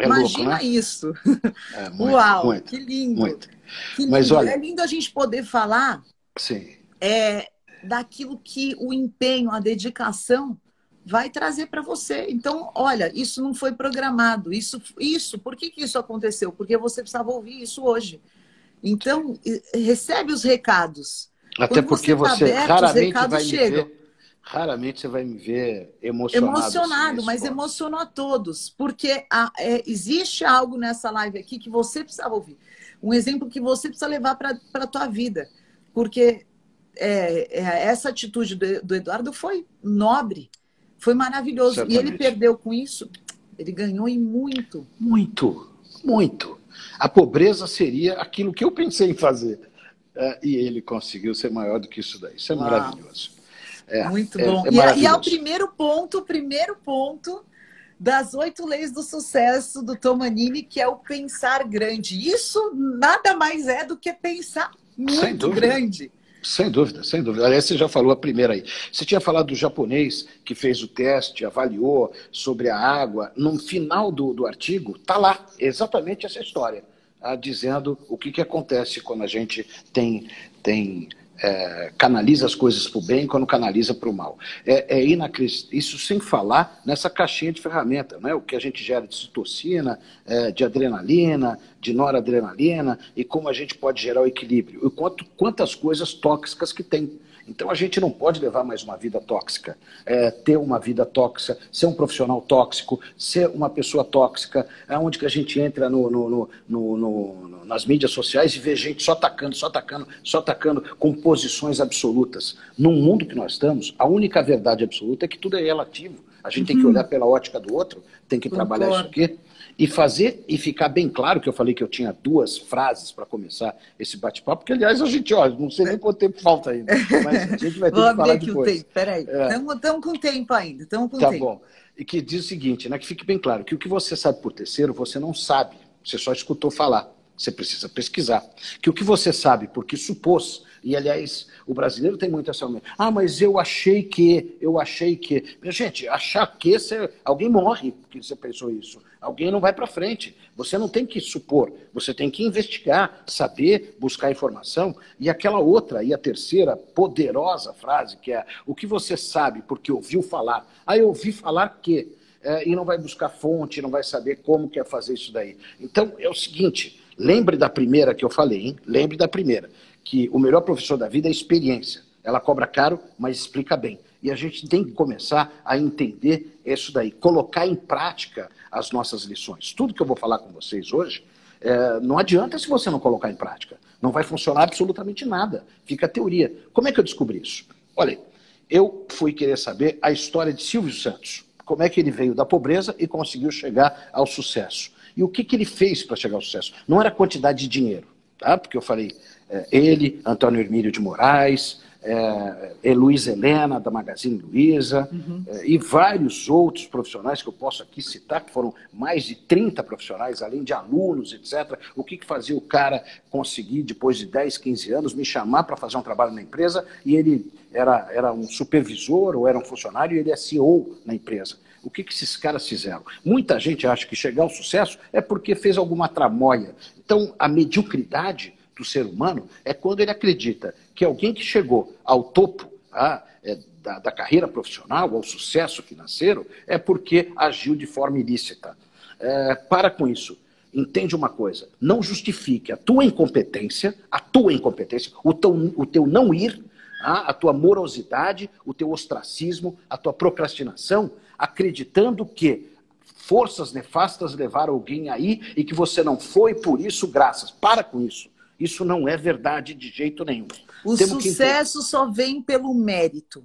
imagina louco, né? isso. Muito, uau, muito, que lindo. muito. Que lindo. Mas olha, é lindo a gente poder falar sim. Daquilo que o empenho, a dedicação vai trazer para você. Então, olha, isso não foi programado. Por que isso aconteceu? Porque você precisava ouvir isso hoje. Então, recebe os recados. Até quando porque você tá aberto, raramente vai me ver, raramente você vai me ver emocionado. Assim, mas emocionou a todos. Porque existe algo nessa live aqui que você precisava ouvir. Um exemplo que você precisa levar para a tua vida. Porque essa atitude do Eduardo foi nobre. Foi maravilhoso. Certamente. E ele perdeu com isso, ele ganhou em muito. Muito, muito. A pobreza seria aquilo que eu pensei em fazer. E ele conseguiu ser maior do que isso daí. Isso é maravilhoso. Muito bom. E é o primeiro ponto das 8 leis do sucesso do Tomanini, que é o pensar grande. Isso nada mais é do que pensar muito grande. Sem dúvida, sem dúvida. Aliás, você já falou a primeira aí. Você tinha falado do japonês que fez o teste, avaliou sobre a água. No final do artigo, está lá exatamente essa história, dizendo o que acontece quando a gente canaliza as coisas para o bem quando canaliza para o mal. Inacreditável. Isso sem falar nessa caixinha de ferramenta, né? O que a gente gera de citocina, de adrenalina, de noradrenalina, e como a gente pode gerar o equilíbrio. E quantas coisas tóxicas que tem. Então a gente não pode levar mais uma vida tóxica, ter uma vida tóxica, ser um profissional tóxico, ser uma pessoa tóxica, onde que a gente entra nas mídias sociais e vê gente só atacando com posições absolutas. No mundo que nós estamos, a única verdade absoluta é que tudo é relativo. A gente tem que olhar pela ótica do outro, tem que trabalhar isso aqui. E fazer e ficar bem claro que eu falei que eu tinha 2 frases para começar esse bate-papo, porque, aliás, a gente, não sei nem quanto tempo falta ainda, mas a gente vai ter que falar depois. Vou abrir aqui o tempo, peraí. Estamos com tempo ainda, Tá bom. E que diz o seguinte, né, que fique bem claro, que o que você sabe por terceiro, você não sabe, você só escutou falar, você precisa pesquisar. Que o que você sabe porque supôs, e, aliás, o brasileiro tem muito essa... mas eu achei que... Minha gente, achar que... alguém morre porque você pensou isso. Alguém não vai para frente. Você não tem que supor, você tem que investigar, saber, buscar informação. E aquela outra, e a terceira poderosa frase, que é o que você sabe porque ouviu falar. Eu ouvi falar que... e não vai buscar fonte, não vai saber como que é fazer isso daí. Então, é o seguinte, lembre da primeira que eu falei, hein? Lembre da primeira, que o melhor professor da vida é a experiência. Ela cobra caro, mas explica bem. E a gente tem que começar a entender isso daí, colocar em prática as nossas lições. Tudo que eu vou falar com vocês hoje, não adianta se você não colocar em prática. Não vai funcionar absolutamente nada. Fica a teoria. Como é que eu descobri isso? Olha, eu fui querer saber a história de Silvio Santos. Como é que ele veio da pobreza e conseguiu chegar ao sucesso. E o que ele fez para chegar ao sucesso? Não era quantidade de dinheiro, tá? Porque eu falei, ele, Antônio Hermílio de Moraes, Luiz Helena, da Magazine Luiza, e vários outros profissionais que eu posso aqui citar, que foram mais de 30 profissionais, além de alunos, etc. O que fazia o cara conseguir, depois de 10, 15 anos, me chamar para fazer um trabalho na empresa, e ele era um supervisor ou era um funcionário, e ele é CEO na empresa. O que esses caras fizeram? Muita gente acha que chegar ao sucesso é porque fez alguma tramóia. Então, a mediocridade do ser humano é quando ele acredita que alguém que chegou ao topo da carreira profissional, ao sucesso financeiro, é porque agiu de forma ilícita. Para com isso. Entende uma coisa, não justifique a tua incompetência, o teu não ir, a tua morosidade, o teu ostracismo, a tua procrastinação, acreditando que forças nefastas levaram alguém aí e que você não foi por isso graças. Para com isso. Isso não é verdade de jeito nenhum. O sucesso só vem pelo mérito.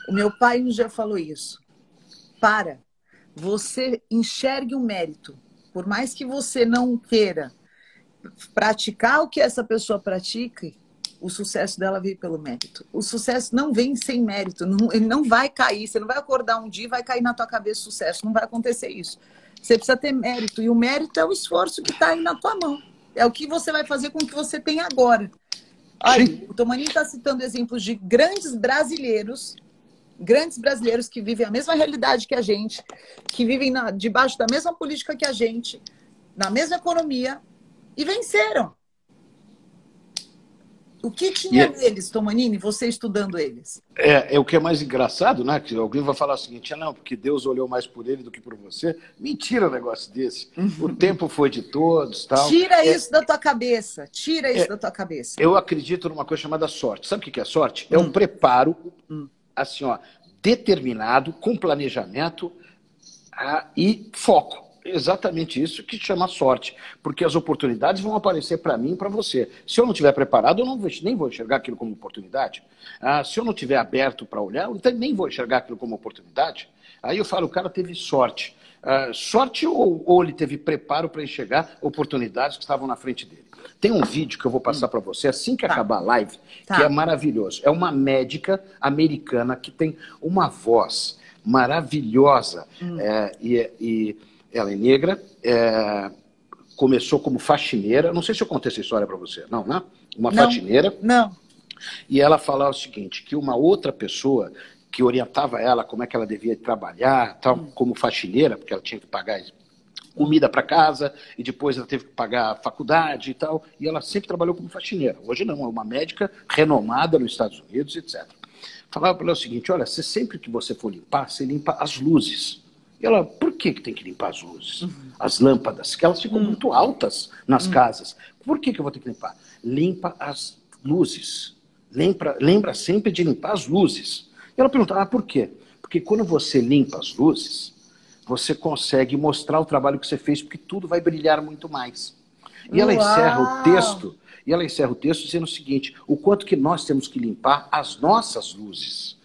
O meu pai um dia falou isso. Você enxergue o mérito. Por mais que você não queira praticar o que essa pessoa pratica, o sucesso dela veio pelo mérito. O sucesso não vem sem mérito. Ele não vai cair. Você não vai acordar um dia e vai cair na tua cabeça o sucesso. Não vai acontecer isso. Você precisa ter mérito. E o mérito é o esforço que está aí na tua mão. É o que você vai fazer com o que você tem agora. Olha, o Tomanin está citando exemplos de grandes brasileiros que vivem a mesma realidade que a gente, que vivem debaixo da mesma política que a gente, na mesma economia, e venceram. O que tinha neles, Tomanini, você estudando eles? É o que é mais engraçado, né? Que alguém vai falar o seguinte, não, porque Deus olhou mais por ele do que por você. Mentira um negócio desse. O tempo foi de todos, tal. Tira isso da tua cabeça. Tira isso da tua cabeça. Eu acredito numa coisa chamada sorte. Sabe o que é sorte? É um preparo, assim, ó, determinado, com planejamento e foco. Exatamente isso que chama sorte, porque as oportunidades vão aparecer para mim e para você. Se eu não estiver preparado, eu nem vou enxergar aquilo como oportunidade. Se eu não estiver aberto para olhar, eu nem vou enxergar aquilo como oportunidade. Aí eu falo, o cara teve sorte. Sorte ou ele teve preparo para enxergar oportunidades que estavam na frente dele. Tem um vídeo que eu vou passar para você assim que acabar a live, que é maravilhoso. É uma médica americana que tem uma voz maravilhosa e ela é negra, começou como faxineira. Não sei se eu contei essa história para você. Não, né? Uma faxineira. Não. E ela falava o seguinte, que uma outra pessoa que orientava ela como é que ela devia trabalhar, tal, como faxineira, porque ela tinha que pagar comida para casa, e depois ela teve que pagar a faculdade e tal, e ela sempre trabalhou como faxineira. Hoje não, é uma médica renomada nos Estados Unidos, etc. Falava para ela o seguinte, olha, sempre que você for limpar, você limpa as luzes. E ela, por que tem que limpar as luzes? As lâmpadas, que elas ficam muito altas nas casas. Por que eu vou ter que limpar? Limpa as luzes. Lembra sempre de limpar as luzes. E ela perguntava, por quê? Porque quando você limpa as luzes, você consegue mostrar o trabalho que você fez, porque tudo vai brilhar muito mais. E ela encerra o texto dizendo o seguinte, o quanto que nós temos que limpar as nossas luzes.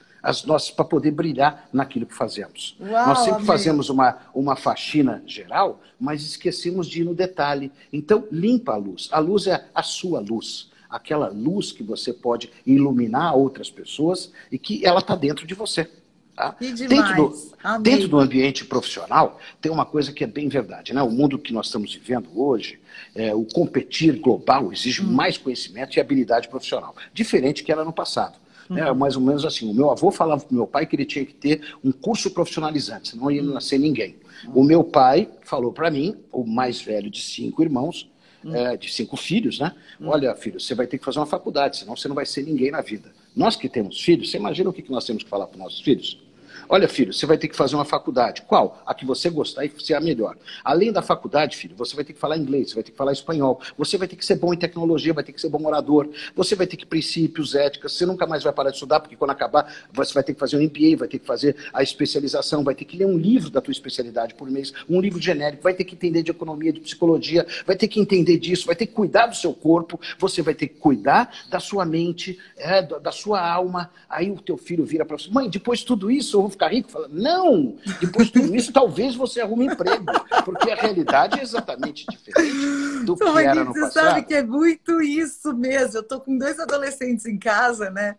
Para poder brilhar naquilo que fazemos. Nós sempre fazemos uma faxina geral, mas esquecemos de ir no detalhe. Então, limpa a luz. A luz é a sua luz. Aquela luz que você pode iluminar outras pessoas e que ela está dentro de você. Tá? Que demais. Dentro do ambiente profissional, tem uma coisa que é bem verdade. Né? O mundo que nós estamos vivendo hoje, o competir global exige mais conhecimento e habilidade profissional. Diferente que era no passado. Mais ou menos assim, o meu avô falava para o meu pai que ele tinha que ter um curso profissionalizante, senão ia nascer ninguém. O meu pai falou para mim, o mais velho de 5 irmãos, de 5 filhos, né? Olha, filho, você vai ter que fazer uma faculdade, senão você não vai ser ninguém na vida. Nós que temos filhos, você imagina o que nós temos que falar para os nossos filhos? Olha, filho, você vai ter que fazer uma faculdade. Qual? A que você gostar e ser a melhor. Além da faculdade, filho, você vai ter que falar inglês, você vai ter que falar espanhol, você vai ter que ser bom em tecnologia, vai ter que ser bom orador, você vai ter que princípios, éticas, você nunca mais vai parar de estudar, porque quando acabar, você vai ter que fazer um MBA, vai ter que fazer a especialização, vai ter que ler um livro da tua especialidade por mês, um livro genérico, vai ter que entender de economia, de psicologia, vai ter que entender disso, vai ter que cuidar do seu corpo, você vai ter que cuidar da sua mente, da sua alma. Aí o teu filho vira para você, mãe, depois de tudo isso eu vou ficar rico? Fala, não, depois de tudo isso talvez você arrume emprego, porque a realidade é exatamente diferente do que era no passado. Você sabe que é muito isso mesmo. Eu estou com 2 adolescentes em casa, né?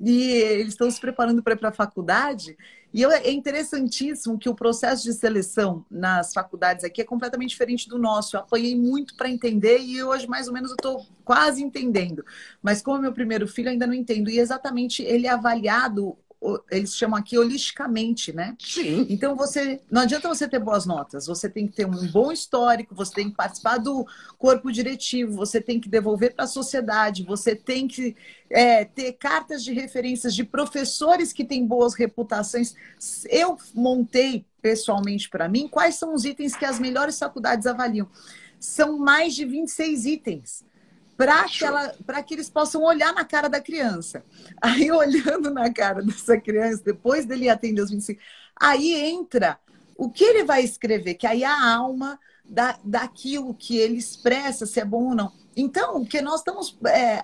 E eles estão se preparando para ir para a faculdade. E é interessantíssimo que o processo de seleção nas faculdades aqui é completamente diferente do nosso. Eu apanhei muito para entender e hoje, mais ou menos, eu estou quase entendendo. Mas como é meu primeiro filho, ainda não entendo. E exatamente ele é avaliado, eles chamam aqui holisticamente, né? Sim. Então, não adianta você ter boas notas, você tem que ter um bom histórico, você tem que participar do corpo diretivo, você tem que devolver para a sociedade, você tem que ter cartas de referências de professores que têm boas reputações. Eu montei, pessoalmente, para mim, quais são os itens que as melhores faculdades avaliam. São mais de 26 itens. Para que eles possam olhar na cara da criança. Aí, olhando na cara dessa criança, depois dele atender os 25, aí entra o que ele vai escrever, que aí é a alma daquilo que ele expressa, se é bom ou não. Então, o que nós estamos...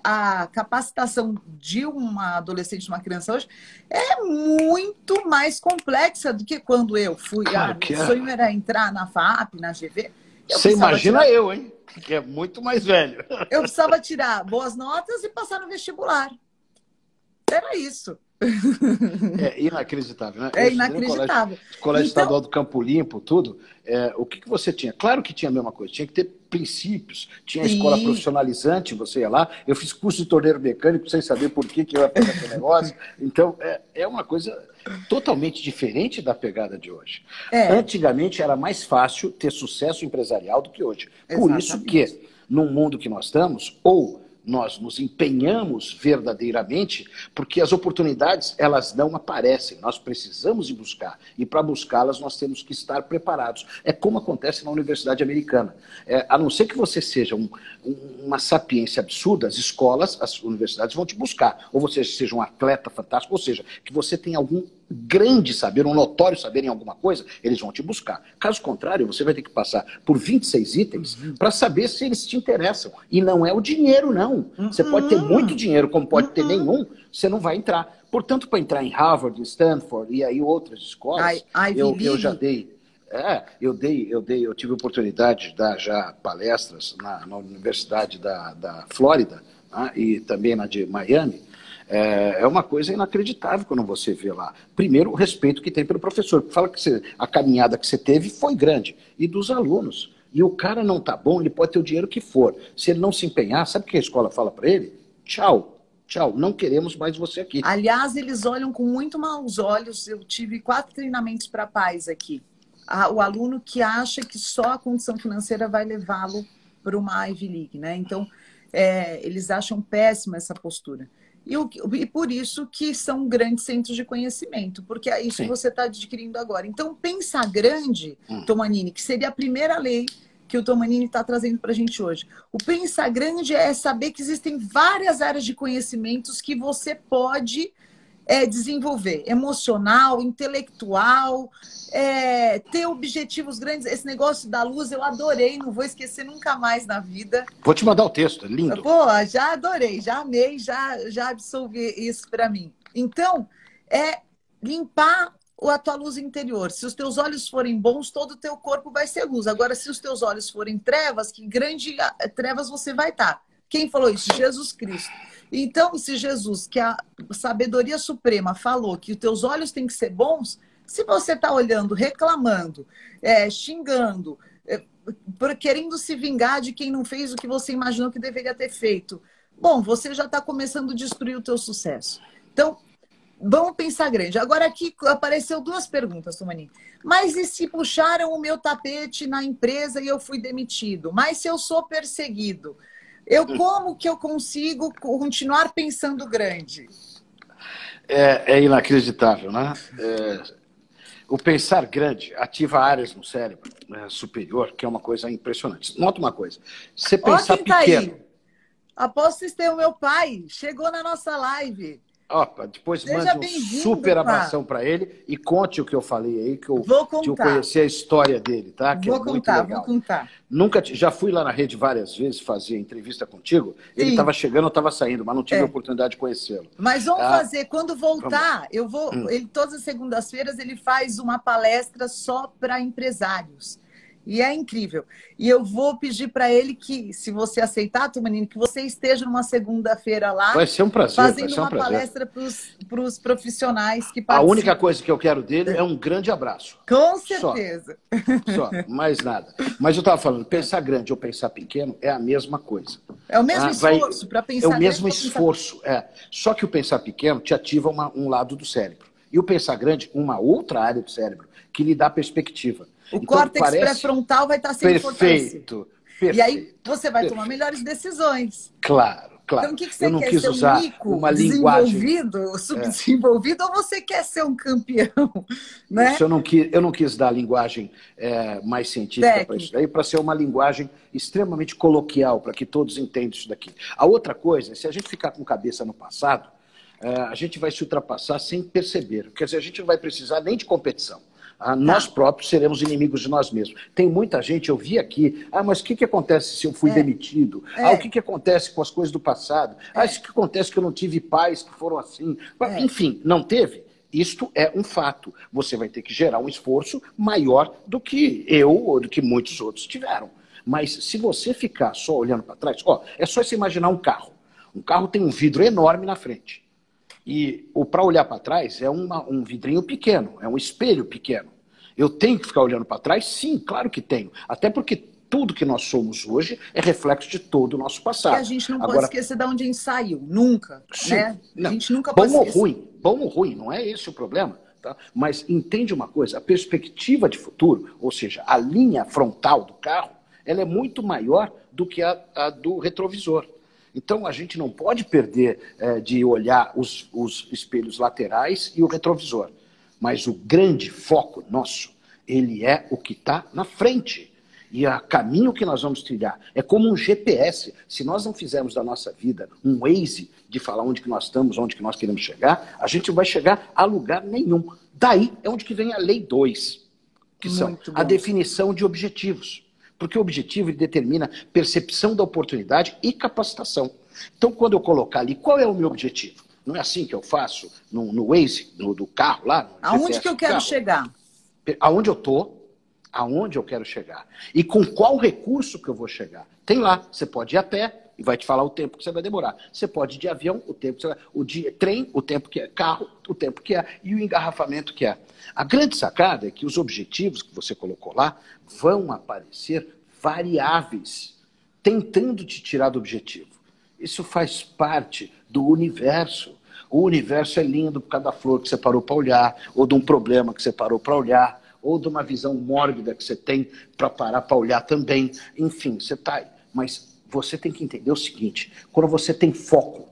a capacitação de uma adolescente, de uma criança hoje, é muito mais complexa do que quando eu fui. Claro Meu sonho era entrar na FAP, na GV. Você imagina eu, hein? Que é muito mais velho. Eu precisava tirar boas notas e passar no vestibular. Era isso. É inacreditável, né? É Eu estudei no inacreditável. colégio Então, estadual do Campo Limpo, tudo. O que você tinha? Claro que tinha a mesma coisa, tinha que ter princípios, tinha a escola sim, profissionalizante, você ia lá. Eu fiz curso de torneiro mecânico sem saber por que eu ia fazer aquele negócio. Então, é uma coisa totalmente diferente da pegada de hoje. é, Antigamente era mais fácil ter sucesso empresarial do que hoje. Por isso exatamente. que, num mundo que nós estamos, ou nós nos empenhamos verdadeiramente, porque as oportunidades, elas não aparecem, nós precisamos ir buscar, e para buscá-las nós temos que estar preparados. É como acontece na Universidade Americana. A não ser que você seja uma sapiência absurda, as escolas, as universidades vão te buscar, ou você seja um atleta fantástico, ou seja, que você tenha algum grande saber, um notório saber em alguma coisa, eles vão te buscar. Caso contrário, você vai ter que passar por 26 itens para saber se eles te interessam. E não é o dinheiro, não. Você pode ter muito dinheiro, como pode ter nenhum, você não vai entrar. Portanto, para entrar em Harvard, em Stanford e aí outras escolas, eu já dei. Eu tive a oportunidade de dar já palestras na Universidade da Flórida, né, e também na de Miami. É uma coisa inacreditável quando você vê lá. Primeiro, o respeito que tem pelo professor. Fala que a caminhada que você teve foi grande. E dos alunos. E o cara não tá bom, ele pode ter o dinheiro que for. Se ele não se empenhar, sabe o que a escola fala para ele? Tchau, tchau, não queremos mais você aqui. Aliás, eles olham com muito maus olhos. Eu tive 4 treinamentos para pais aqui. O aluno que acha que só a condição financeira vai levá-lo para uma Ivy League, né? Então, eles acham péssima essa postura. E por isso que são grandes centros de conhecimento, porque é isso que você está adquirindo agora. Então, pensar grande, Tomanini, que seria a primeira lei que o Tomanini está trazendo para a gente hoje. O pensar grande é saber que existem várias áreas de conhecimentos que você pode desenvolver. Emocional, intelectual, ter objetivos grandes. Esse negócio da luz eu adorei, não vou esquecer nunca mais na vida. Vou te mandar o texto, é lindo. Pô, já adorei, já amei, já absorvi isso para mim. Então, limpar a tua luz interior. Se os teus olhos forem bons, todo o teu corpo vai ser luz. Agora, se os teus olhos forem trevas, que grande trevas você vai estar. Quem falou isso? Jesus Cristo. Então, se Jesus, que a sabedoria suprema falou que os teus olhos têm que ser bons, se você está olhando, reclamando, xingando, querendo se vingar de quem não fez o que você imaginou que deveria ter feito, bom, você já está começando a destruir o teu sucesso. Então, vamos pensar grande. Agora aqui apareceu 2 perguntas, Tomanini. Mas e se puxaram o meu tapete na empresa e eu fui demitido? Mas se eu sou perseguido? Como que eu consigo continuar pensando grande? É inacreditável, né? O pensar grande ativa áreas no cérebro superior, que é uma coisa impressionante. Nota uma coisa, você pensar quem tá pequeno... Aí. Aposto ter o meu pai, chegou na nossa live. Opa, depois Seja mande um super abração para ele e conte o que eu falei aí, que eu conheci a história dele, tá? Que vou contar. Já fui lá na rede várias vezes fazer entrevista contigo. Ele estava chegando, eu estava saindo, mas não tive a oportunidade de conhecê-lo. Mas vamos fazer, quando voltar, eu vou. Todas as segundas-feiras ele faz uma palestra só para empresários. E é incrível. E eu vou pedir para ele que, se você aceitar, Tomanini, que você esteja numa segunda-feira lá. Vai ser um prazer. Fazendo uma palestra para os profissionais que participam. A única coisa que eu quero dele é um grande abraço. Com certeza. Só, mais nada. Mas eu estava falando, pensar grande ou pensar pequeno é a mesma coisa. É o mesmo esforço para pensar. É o mesmo esforço. Só que o pensar pequeno te ativa um lado do cérebro. E o pensar grande, uma outra área do cérebro, que lhe dá perspectiva. O córtex pré-frontal vai estar sendo fortalecido. Perfeito. E aí você vai tomar melhores decisões. Claro. Então o que você quer? Quis ser usar um mico uma linguagem desenvolvido, subdesenvolvido, ou você quer ser um campeão? Né? Eu não quis dar a linguagem mais científica para isso daí, para ser uma linguagem extremamente coloquial, para que todos entendam isso daqui. A outra coisa, se a gente ficar com cabeça no passado, a gente vai se ultrapassar sem perceber. Quer dizer, a gente não vai precisar nem de competição. Nós próprios seremos inimigos de nós mesmos. Tem muita gente, eu vi aqui, mas o que acontece se eu fui demitido? O que acontece com as coisas do passado? Isso que acontece que eu não tive pais que foram assim? Enfim, não teve? Isto é um fato. Você vai ter que gerar um esforço maior do que eu ou do que muitos outros tiveram. Mas se você ficar só olhando para trás, é só você imaginar um carro. Um carro tem um vidro enorme na frente. E o para olhar para trás é um vidrinho pequeno, é um espelho pequeno. Eu tenho que ficar olhando para trás? Sim, claro que tenho. Até porque tudo que nós somos hoje é reflexo de todo o nosso passado. E a gente não pode esquecer de onde a gente saiu, nunca. Sim, né? Não. A gente nunca pode esquecer. Bom ou ruim, não é esse o problema. Tá? Mas entende uma coisa, a perspectiva de futuro, ou seja, a linha frontal do carro, ela é muito maior do que a do retrovisor. Então a gente não pode perder de olhar os espelhos laterais e o retrovisor. Mas o grande foco nosso, ele é o que está na frente. E o caminho que nós vamos trilhar é como um GPS. Se nós não fizermos da nossa vida um Waze de falar onde que nós estamos, onde que nós queremos chegar, a gente não vai chegar a lugar nenhum. Daí é onde que vem a lei 2, que são a definição de objetivos. Porque o objetivo ele determina percepção da oportunidade e capacitação. Então, quando eu colocar ali, qual é o meu objetivo? Não é assim que eu faço no Waze, do carro lá? Aonde que eu quero chegar? Aonde eu estou, aonde eu quero chegar. E com qual recurso que eu vou chegar. Tem lá, você pode ir a pé e vai te falar o tempo que você vai demorar. Você pode ir de avião, o tempo que você vai... trem, o tempo que é. Carro, o tempo que é. E o engarrafamento que é. A grande sacada é que os objetivos que você colocou lá vão aparecer variáveis, tentando te tirar do objetivo. Isso faz parte do universo. O universo é lindo por causa da flor que você parou para olhar, ou de um problema que você parou para olhar, ou de uma visão mórbida que você tem para parar para olhar também. Enfim, você está aí. Mas você tem que entender o seguinte, quando você tem foco,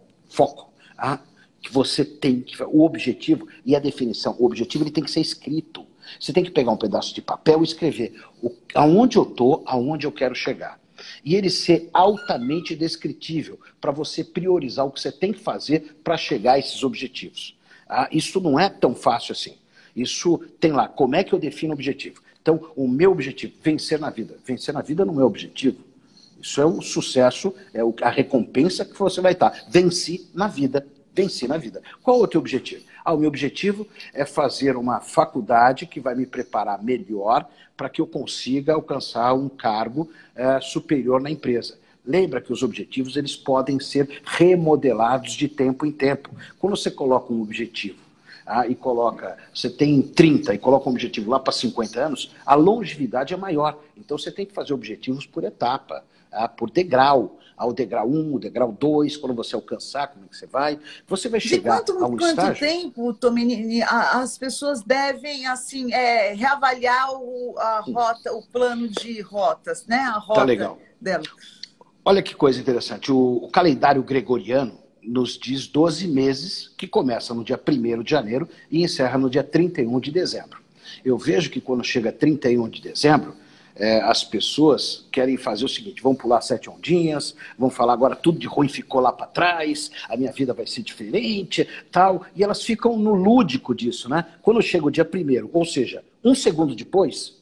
que você tem que... O objetivo e a definição, o objetivo ele tem que ser escrito. Você tem que pegar um pedaço de papel e escrever aonde eu estou, aonde eu quero chegar. E ele ser altamente descritível para você priorizar o que você tem que fazer para chegar a esses objetivos. Isso não é tão fácil assim. Isso tem lá, como é que eu defino o objetivo? Então, o meu objetivo, vencer na vida. Vencer na vida não é objetivo. Isso é o sucesso, é a recompensa que você vai estar. Venci na vida. Venci na vida. Qual é o teu objetivo? O meu objetivo é fazer uma faculdade que vai me preparar melhor para que eu consiga alcançar um cargo superior na empresa. Lembra que os objetivos eles podem ser remodelados de tempo em tempo. Quando você coloca um objetivo e você tem 30 e coloca um objetivo lá para 50 anos, a longevidade é maior. Então você tem que fazer objetivos por etapa, por degrau. Ao degrau 1, o degrau 2, quando você alcançar, como é que você vai? Você vai chegar a um estágio... Quanto tempo, Tomini, as pessoas devem assim, reavaliar a rota, o plano de rotas, né? A rota dela. Olha que coisa interessante. O calendário gregoriano nos diz 12 meses, que começa no dia 1º de janeiro e encerra no dia 31 de dezembro. Eu vejo que quando chega 31 de dezembro, as pessoas querem fazer o seguinte, vão pular 7 ondinhas, vão falar agora tudo de ruim ficou lá para trás, a minha vida vai ser diferente, tal, e elas ficam no lúdico disso, né? Quando chega o dia 1º, ou seja, 1 segundo depois,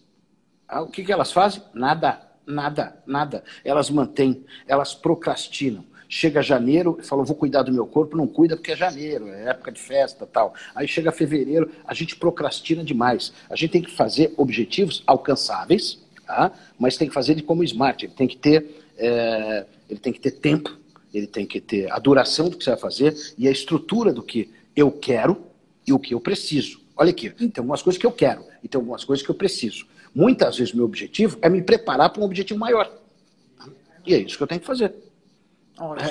o que elas fazem? Nada. Elas mantêm, elas procrastinam. Chega janeiro, falam, vou cuidar do meu corpo, não cuida porque é janeiro, é época de festa, tal. Aí chega fevereiro, a gente procrastina demais. A gente tem que fazer objetivos alcançáveis, mas tem que fazer ele como smart, ele tem que ter tempo, ele tem que ter a duração do que você vai fazer e a estrutura do que eu quero e o que eu preciso. Olha aqui, tem algumas coisas que eu quero e tem algumas coisas que eu preciso. Muitas vezes meu objetivo é me preparar para um objetivo maior. E é isso que eu tenho que fazer.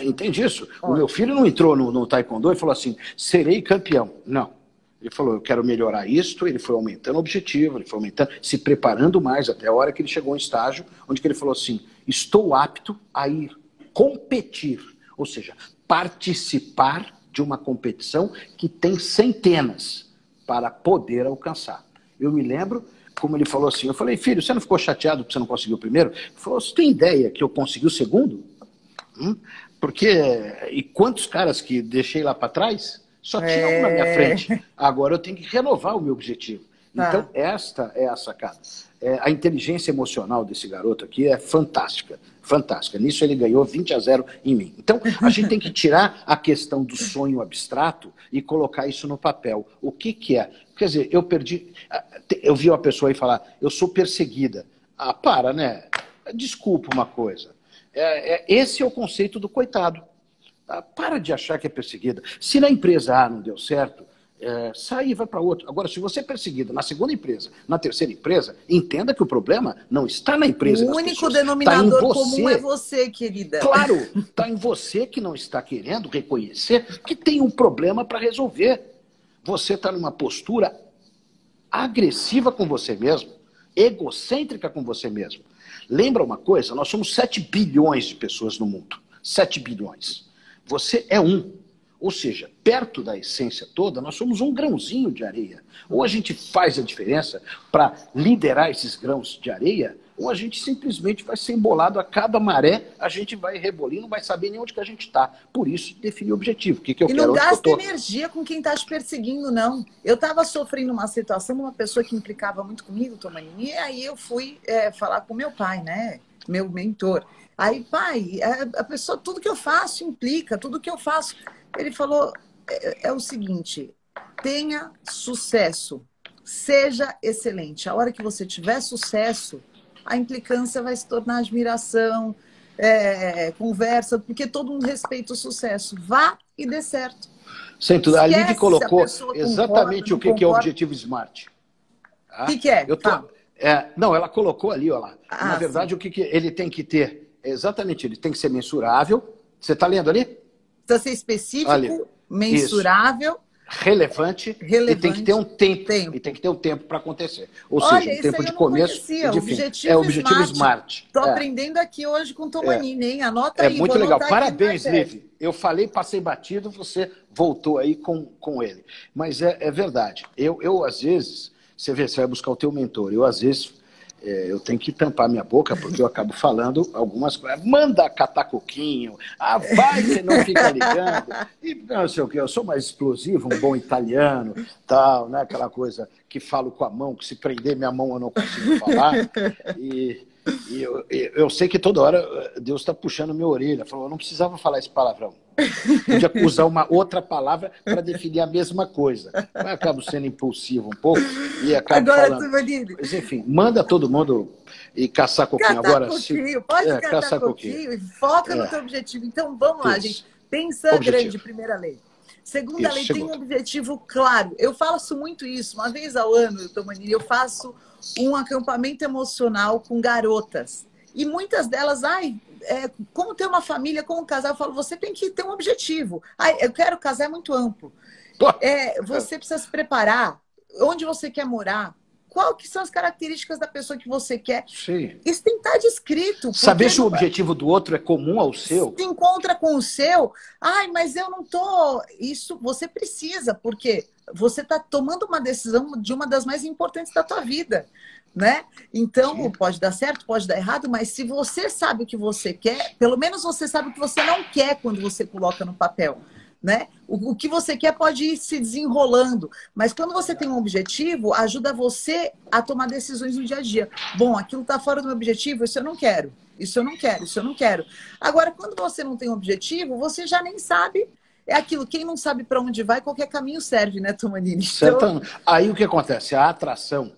Entende isso? O meu filho não entrou no taekwondo e falou assim, serei campeão. Não. Ele falou, eu quero melhorar isto, ele foi aumentando o objetivo, ele foi aumentando, se preparando mais, até a hora que ele chegou a um estágio onde ele falou assim, estou apto a ir competir, ou seja, participar de uma competição que tem centenas para poder alcançar. Eu me lembro, como ele falou assim, eu falei, filho, você não ficou chateado porque você não conseguiu o primeiro? Ele falou, você tem ideia que eu consegui o segundo? Porque, e quantos caras que deixei lá para trás? Só tinha um na minha frente. Agora eu tenho que renovar o meu objetivo. Então, esta é a sacada. A inteligência emocional desse garoto aqui é fantástica. Fantástica. Nisso ele ganhou 20-0 em mim. Então, a gente tem que tirar a questão do sonho abstrato e colocar isso no papel. O que é? Quer dizer, eu vi uma pessoa aí falar, eu sou perseguida. Para, né? Desculpa uma coisa. Esse é o conceito do coitado. Tá? Para de achar que é perseguida. Se na empresa A não deu certo, sai e vai para outra. Agora, se você é perseguido na segunda empresa, na terceira empresa, entenda que o problema não está na empresa. O único denominador comum é você, querida. Claro, está em você que não está querendo reconhecer que tem um problema para resolver. Você está numa postura agressiva com você mesmo, egocêntrica com você mesmo. Lembra uma coisa? Nós somos 7 bilhões de pessoas no mundo. 7 bilhões. Você é um. Ou seja, perto da essência toda, nós somos um grãozinho de areia. Ou a gente faz a diferença para liderar esses grãos de areia, ou a gente simplesmente vai ser embolado a cada maré, a gente vai rebolir, não vai saber nem onde que a gente está. Por isso, definir o objetivo. O que eu quero, e não gasta energia com quem está te perseguindo, não. Eu estava sofrendo uma situação de uma pessoa que implicava muito comigo, Tomanini, e aí eu fui falar com meu pai, né? Meu mentor. Aí, pai, a pessoa, tudo que eu faço implica, tudo que eu faço... Ele falou, é o seguinte, tenha sucesso, seja excelente. A hora que você tiver sucesso, a implicância vai se tornar admiração, conversa, porque todo mundo respeita o sucesso. Vá e dê certo. Sem tudo. A Liv colocou exatamente o que é o objetivo SMART. O que é? Não, ela colocou ali, ó lá. Na verdade, sim. O que ele tem que ter? Exatamente, ele tem que ser mensurável. Você está lendo ali? Precisa ser específico, ali. Mensurável, relevante, e tem que ter um tempo. E tem que ter um tempo para acontecer. Ou seja, um tempo de começo e de fim. É o objetivo SMART. Estou aprendendo aqui hoje com o Tomanini, hein? Anota aí. É muito legal. Parabéns, Liv. Eu falei, passei batido, você voltou aí com ele. Mas é verdade. Eu, às vezes, você vê, você vai buscar o teu mentor. Eu, às vezes... eu tenho que tampar minha boca, porque eu acabo falando algumas coisas. Manda catar coquinho, vai que não fica ligando. E não sei o que, eu sou mais explosivo, um bom italiano, tal, né? Aquela coisa que falo com a mão, que se prender minha mão eu não consigo falar. E eu sei que toda hora Deus está puxando minha orelha. Falou, eu não precisava falar esse palavrão. Podia usar uma outra palavra para definir a mesma coisa. Eu acabo sendo impulsivo um pouco e acabo falando. Mas enfim, manda todo mundo e caçar coquinho. Agora, pode caçar coquinho e foca no teu objetivo. Então vamos lá, gente. Pensa grande, primeira lei. Segunda lei tem um objetivo claro. Eu faço muito isso. Uma vez ao ano, Tomanini, eu faço um acampamento emocional com garotas. E muitas delas, como ter uma família, como casar, eu falo, você tem que ter um objetivo. Eu quero casar, é muito amplo. Você precisa se preparar, onde você quer morar, qual que são as características da pessoa que você quer. Sim. Isso tem que estar descrito. Saber se o objetivo do outro é comum ao seu. Se encontra com o seu, mas eu não tô... Isso você precisa, porque você está tomando uma decisão de uma das mais importantes da tua vida. Né? Então, sim, pode dar certo, pode dar errado, mas se você sabe o que você quer, pelo menos você sabe o que você não quer quando você coloca no papel. Né? O que você quer pode ir se desenrolando, mas quando você tem um objetivo, ajuda você a tomar decisões no dia a dia. Bom, aquilo está fora do meu objetivo, isso eu não quero, isso eu não quero, isso eu não quero. Agora, quando você não tem um objetivo, você já nem sabe. É aquilo, quem não sabe para onde vai, qualquer caminho serve, né, Tomanini? Então... Aí o que acontece? A atração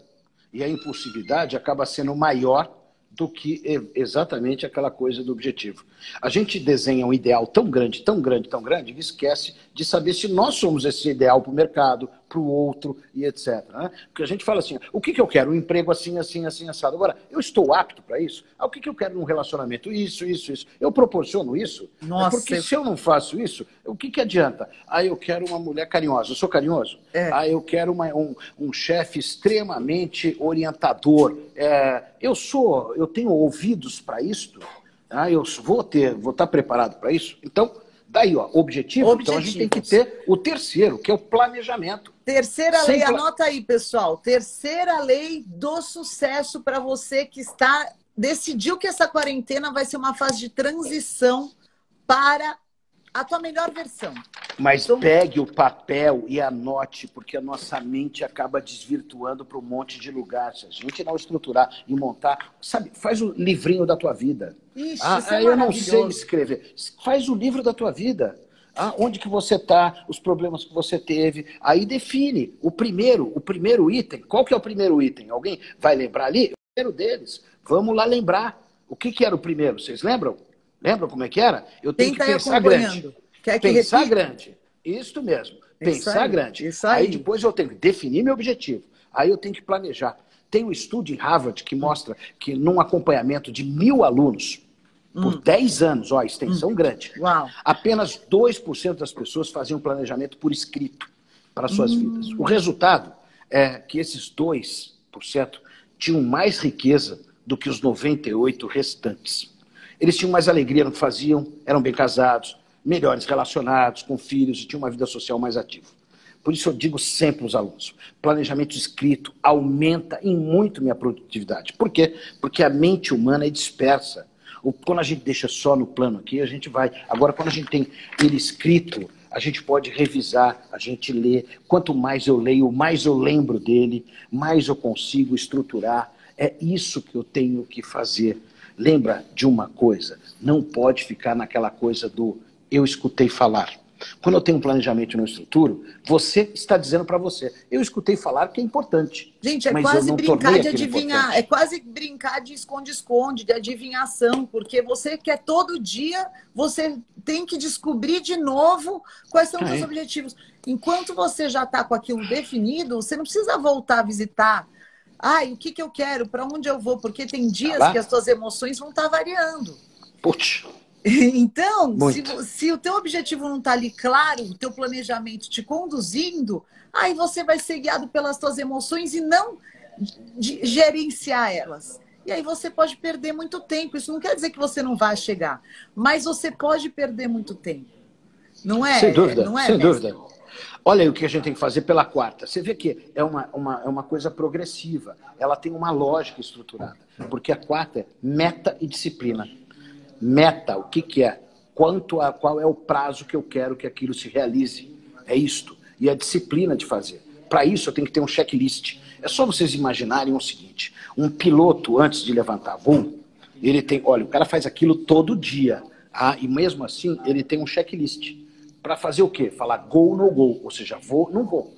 e a impulsividade acaba sendo maior do que exatamente aquela coisa do objetivo. A gente desenha um ideal tão grande, tão grande, tão grande, que esquece de saber se nós somos esse ideal para o mercado, para o outro e etc. Né? Porque a gente fala assim, o que eu quero? Um emprego assim, assim, assim, assado. Agora, eu estou apto para isso? O que eu quero num relacionamento? Isso, isso, isso. Eu proporciono isso? Nossa, porque se eu não faço isso, o que adianta? Eu quero uma mulher carinhosa. Eu sou carinhoso? Eu quero um chefe extremamente orientador. Eu tenho ouvidos para isto? Eu vou estar preparado para isso? Então, daí, objetivo. Então a gente tem que ter o terceiro, que é o planejamento. Terceira lei, anota aí, pessoal. Terceira lei do sucesso para você que decidiu que essa quarentena vai ser uma fase de transição para a tua melhor versão. Mas pegue o papel e anote, porque a nossa mente acaba desvirtuando para um monte de lugar. Se a gente não estruturar e montar, sabe, faz o livrinho da tua vida. Isso eu não sei escrever. Faz o livro da tua vida. Onde que você está, os problemas que você teve. Aí define o primeiro item. Qual que é o primeiro item? Alguém vai lembrar ali? O primeiro deles. Vamos lá lembrar. O que era o primeiro? Vocês lembram? Lembram como é que era? Eu tenho que pensar grande. Quer que Pensar repita? grande. Isso mesmo. Isso Pensar aí, grande. isso aí. Aí depois eu tenho que definir meu objetivo. Aí eu tenho que planejar. Tem um estudo em Harvard que mostra que num acompanhamento de 1.000 alunos, por 10 anos, ó, extensão grande, Uau. apenas 2% das pessoas faziam planejamento por escrito para suas vidas. O resultado é que esses 2% tinham mais riqueza do que os 98% restantes. Eles tinham mais alegria no que faziam, eram bem casados, melhores relacionados, com filhos e tinham uma vida social mais ativa. Por isso eu digo sempre aos alunos, planejamento escrito aumenta em muito minha produtividade. Por quê? Porque a mente humana é dispersa. Quando a gente deixa só no plano aqui, a gente vai. Agora, quando a gente tem ele escrito, a gente pode revisar, a gente lê. Quanto mais eu leio, mais eu lembro dele, mais eu consigo estruturar. É isso que eu tenho que fazer. Lembra de uma coisa, não pode ficar naquela coisa do eu escutei falar. Quando eu tenho um planejamento e não estruturo, você está dizendo para você, eu escutei falar que é importante. Gente, é mas quase eu não brincar tornei de aquilo adivinhar, importante. é quase brincar de esconde-esconde, de adivinhação, porque você quer todo dia, você tem que descobrir de novo quais são os seus objetivos. Enquanto você já está com aquilo definido, você não precisa voltar a visitar. Ai, o que eu quero, para onde eu vou, porque tem dias que as suas emoções vão estar variando. Putz. Então, se o teu objetivo não está ali claro, o teu planejamento te conduzindo, aí você vai ser guiado pelas tuas emoções e não gerenciar elas. E aí você pode perder muito tempo. Isso não quer dizer que você não vai chegar, mas você pode perder muito tempo. Não é? Sem dúvida, não é, sem mestre? dúvida. Olha aí o que a gente tem que fazer pela quarta. Você vê que é uma coisa progressiva. Ela tem uma lógica estruturada. Porque a quarta é meta e disciplina. Meta, o que é? Qual é o prazo que eu quero que aquilo se realize? É isto. E a disciplina de fazer. Para isso eu tenho que ter um checklist. É só vocês imaginarem o seguinte. Um piloto, antes de levantar voo, ele tem... Olha, o cara faz aquilo todo dia. E mesmo assim, ele tem um checklist. Para fazer o quê? Falar go, no go. Ou seja, vou, não vou.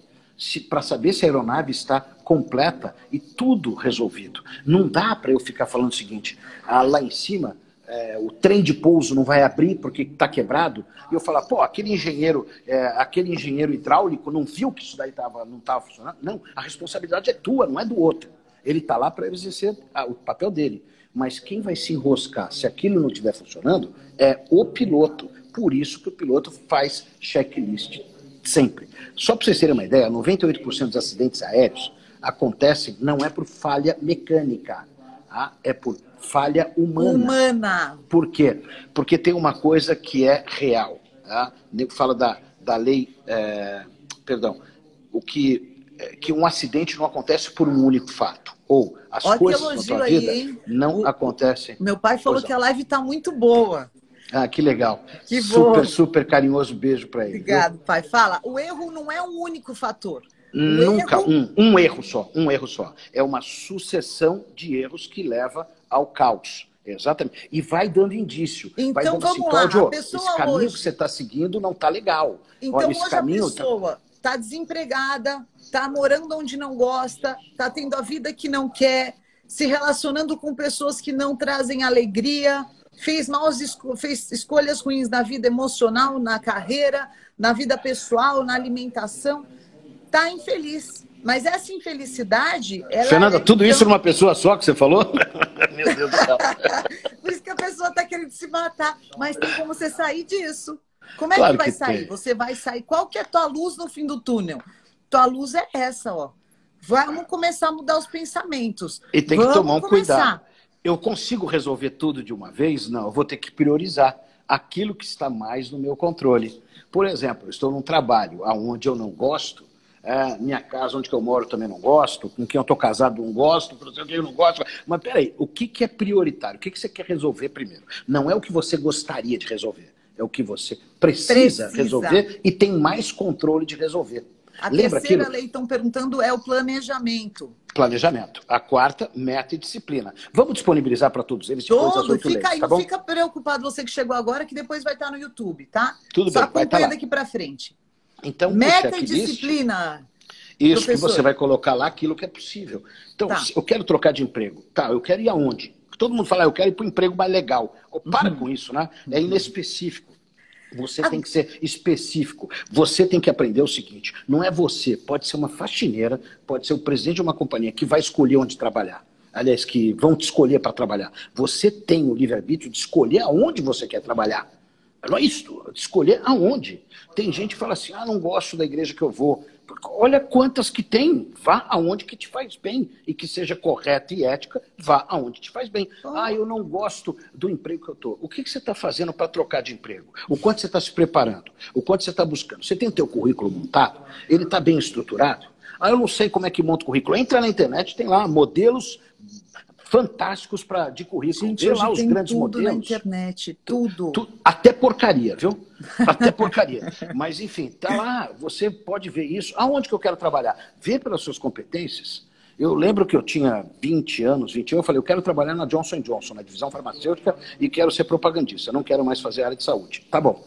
Para saber se a aeronave está completa e tudo resolvido. Não dá para eu ficar falando o seguinte. Lá em cima... o trem de pouso não vai abrir porque está quebrado, e eu falar, pô, aquele engenheiro hidráulico não viu que isso daí não estava funcionando? Não, a responsabilidade é tua, não é do outro. Ele está lá para exercer o papel dele. Mas quem vai se enroscar se aquilo não estiver funcionando é o piloto. Por isso que o piloto faz checklist sempre. Só para vocês terem uma ideia, 98% dos acidentes aéreos acontecem, não é por falha mecânica, é por falha humana. Por quê? Porque tem uma coisa que é real. O nego fala da lei... que um acidente não acontece por um único fato. Ou as coisas na tua vida não acontecem... Meu pai falou que a live está muito boa. Que legal. Que super, bom. super carinhoso beijo para ele. Obrigado, pai. Fala, o erro não é um único fator. Nunca, um erro só. É uma sucessão de erros que leva ao caos. Exatamente. E vai dando indício. Então vai dando vamos assim, lá. Cláudio, A pessoa esse caminho hoje... que você está seguindo não está legal. Então olha, hoje a pessoa está desempregada, está morando onde não gosta, está tendo a vida que não quer, se relacionando com pessoas que não trazem alegria, fez escolhas ruins na vida emocional, na carreira, na vida pessoal, na alimentação. Está infeliz. Mas essa infelicidade... Fernanda, tudo isso numa pessoa só que você falou? Meu Deus do céu. Por isso que a pessoa está querendo se matar. Mas tem como você sair disso. Como é Claro que vai que sair? tem. Você vai sair... Qual que é a tua luz no fim do túnel? Tua luz é essa, ó. Vamos começar a mudar os pensamentos. E tem que tomar um cuidado. Eu consigo resolver tudo de uma vez? Não, eu vou ter que priorizar aquilo que está mais no meu controle. Por exemplo, eu estou num trabalho onde eu não gosto, minha casa onde eu moro também não gosto, com quem eu estou casado não gosto, com quem eu não gosto. Mas peraí, o que é prioritário? O que você quer resolver primeiro? Não é o que você gostaria de resolver, é o que você precisa resolver e tem mais controle de resolver. A terceira lei, estão perguntando, é o planejamento. Planejamento. A quarta, meta e disciplina. Vamos disponibilizar para todos eles depois das 8 leis, tá bom? Não fica preocupado você que chegou agora, que depois vai estar no YouTube, tá? Tudo bem, vai estar lá. Daqui para frente. Então, meta e disciplina. Isso, professor. Que você vai colocar lá aquilo que é possível. Então, eu quero trocar de emprego. Eu quero ir aonde? Todo mundo fala, eu quero ir para um emprego mais legal. Para com isso, né? É inespecífico. Você tem que ser específico. Você tem que aprender o seguinte, não é você, pode ser uma faxineira, pode ser o presidente de uma companhia que vai escolher onde trabalhar. Aliás, que vão te escolher para trabalhar. Você tem o livre-arbítrio de escolher aonde você quer trabalhar. Não é isso, escolher aonde. Tem gente que fala assim, não gosto da igreja que eu vou. Olha quantas que tem, vá aonde que te faz bem. E que seja correta e ética, vá aonde te faz bem. Eu não gosto do emprego que eu estou. O que você está fazendo para trocar de emprego? O quanto você está se preparando? O quanto você está buscando? Você tem o teu currículo montado? Ele está bem estruturado? Eu não sei como é que monta o currículo. Entra na internet, tem lá modelos fantásticos de currículo. Gente, vê lá os tem grandes tudo modelos. na internet, tudo. Até porcaria, viu? Até porcaria. Mas, enfim, tá lá, você pode ver isso. Aonde que eu quero trabalhar? Vê pelas suas competências. Eu lembro que eu tinha 20 anos, 21, eu falei, eu quero trabalhar na Johnson & Johnson, na divisão farmacêutica, e quero ser propagandista, não quero mais fazer área de saúde. Tá bom.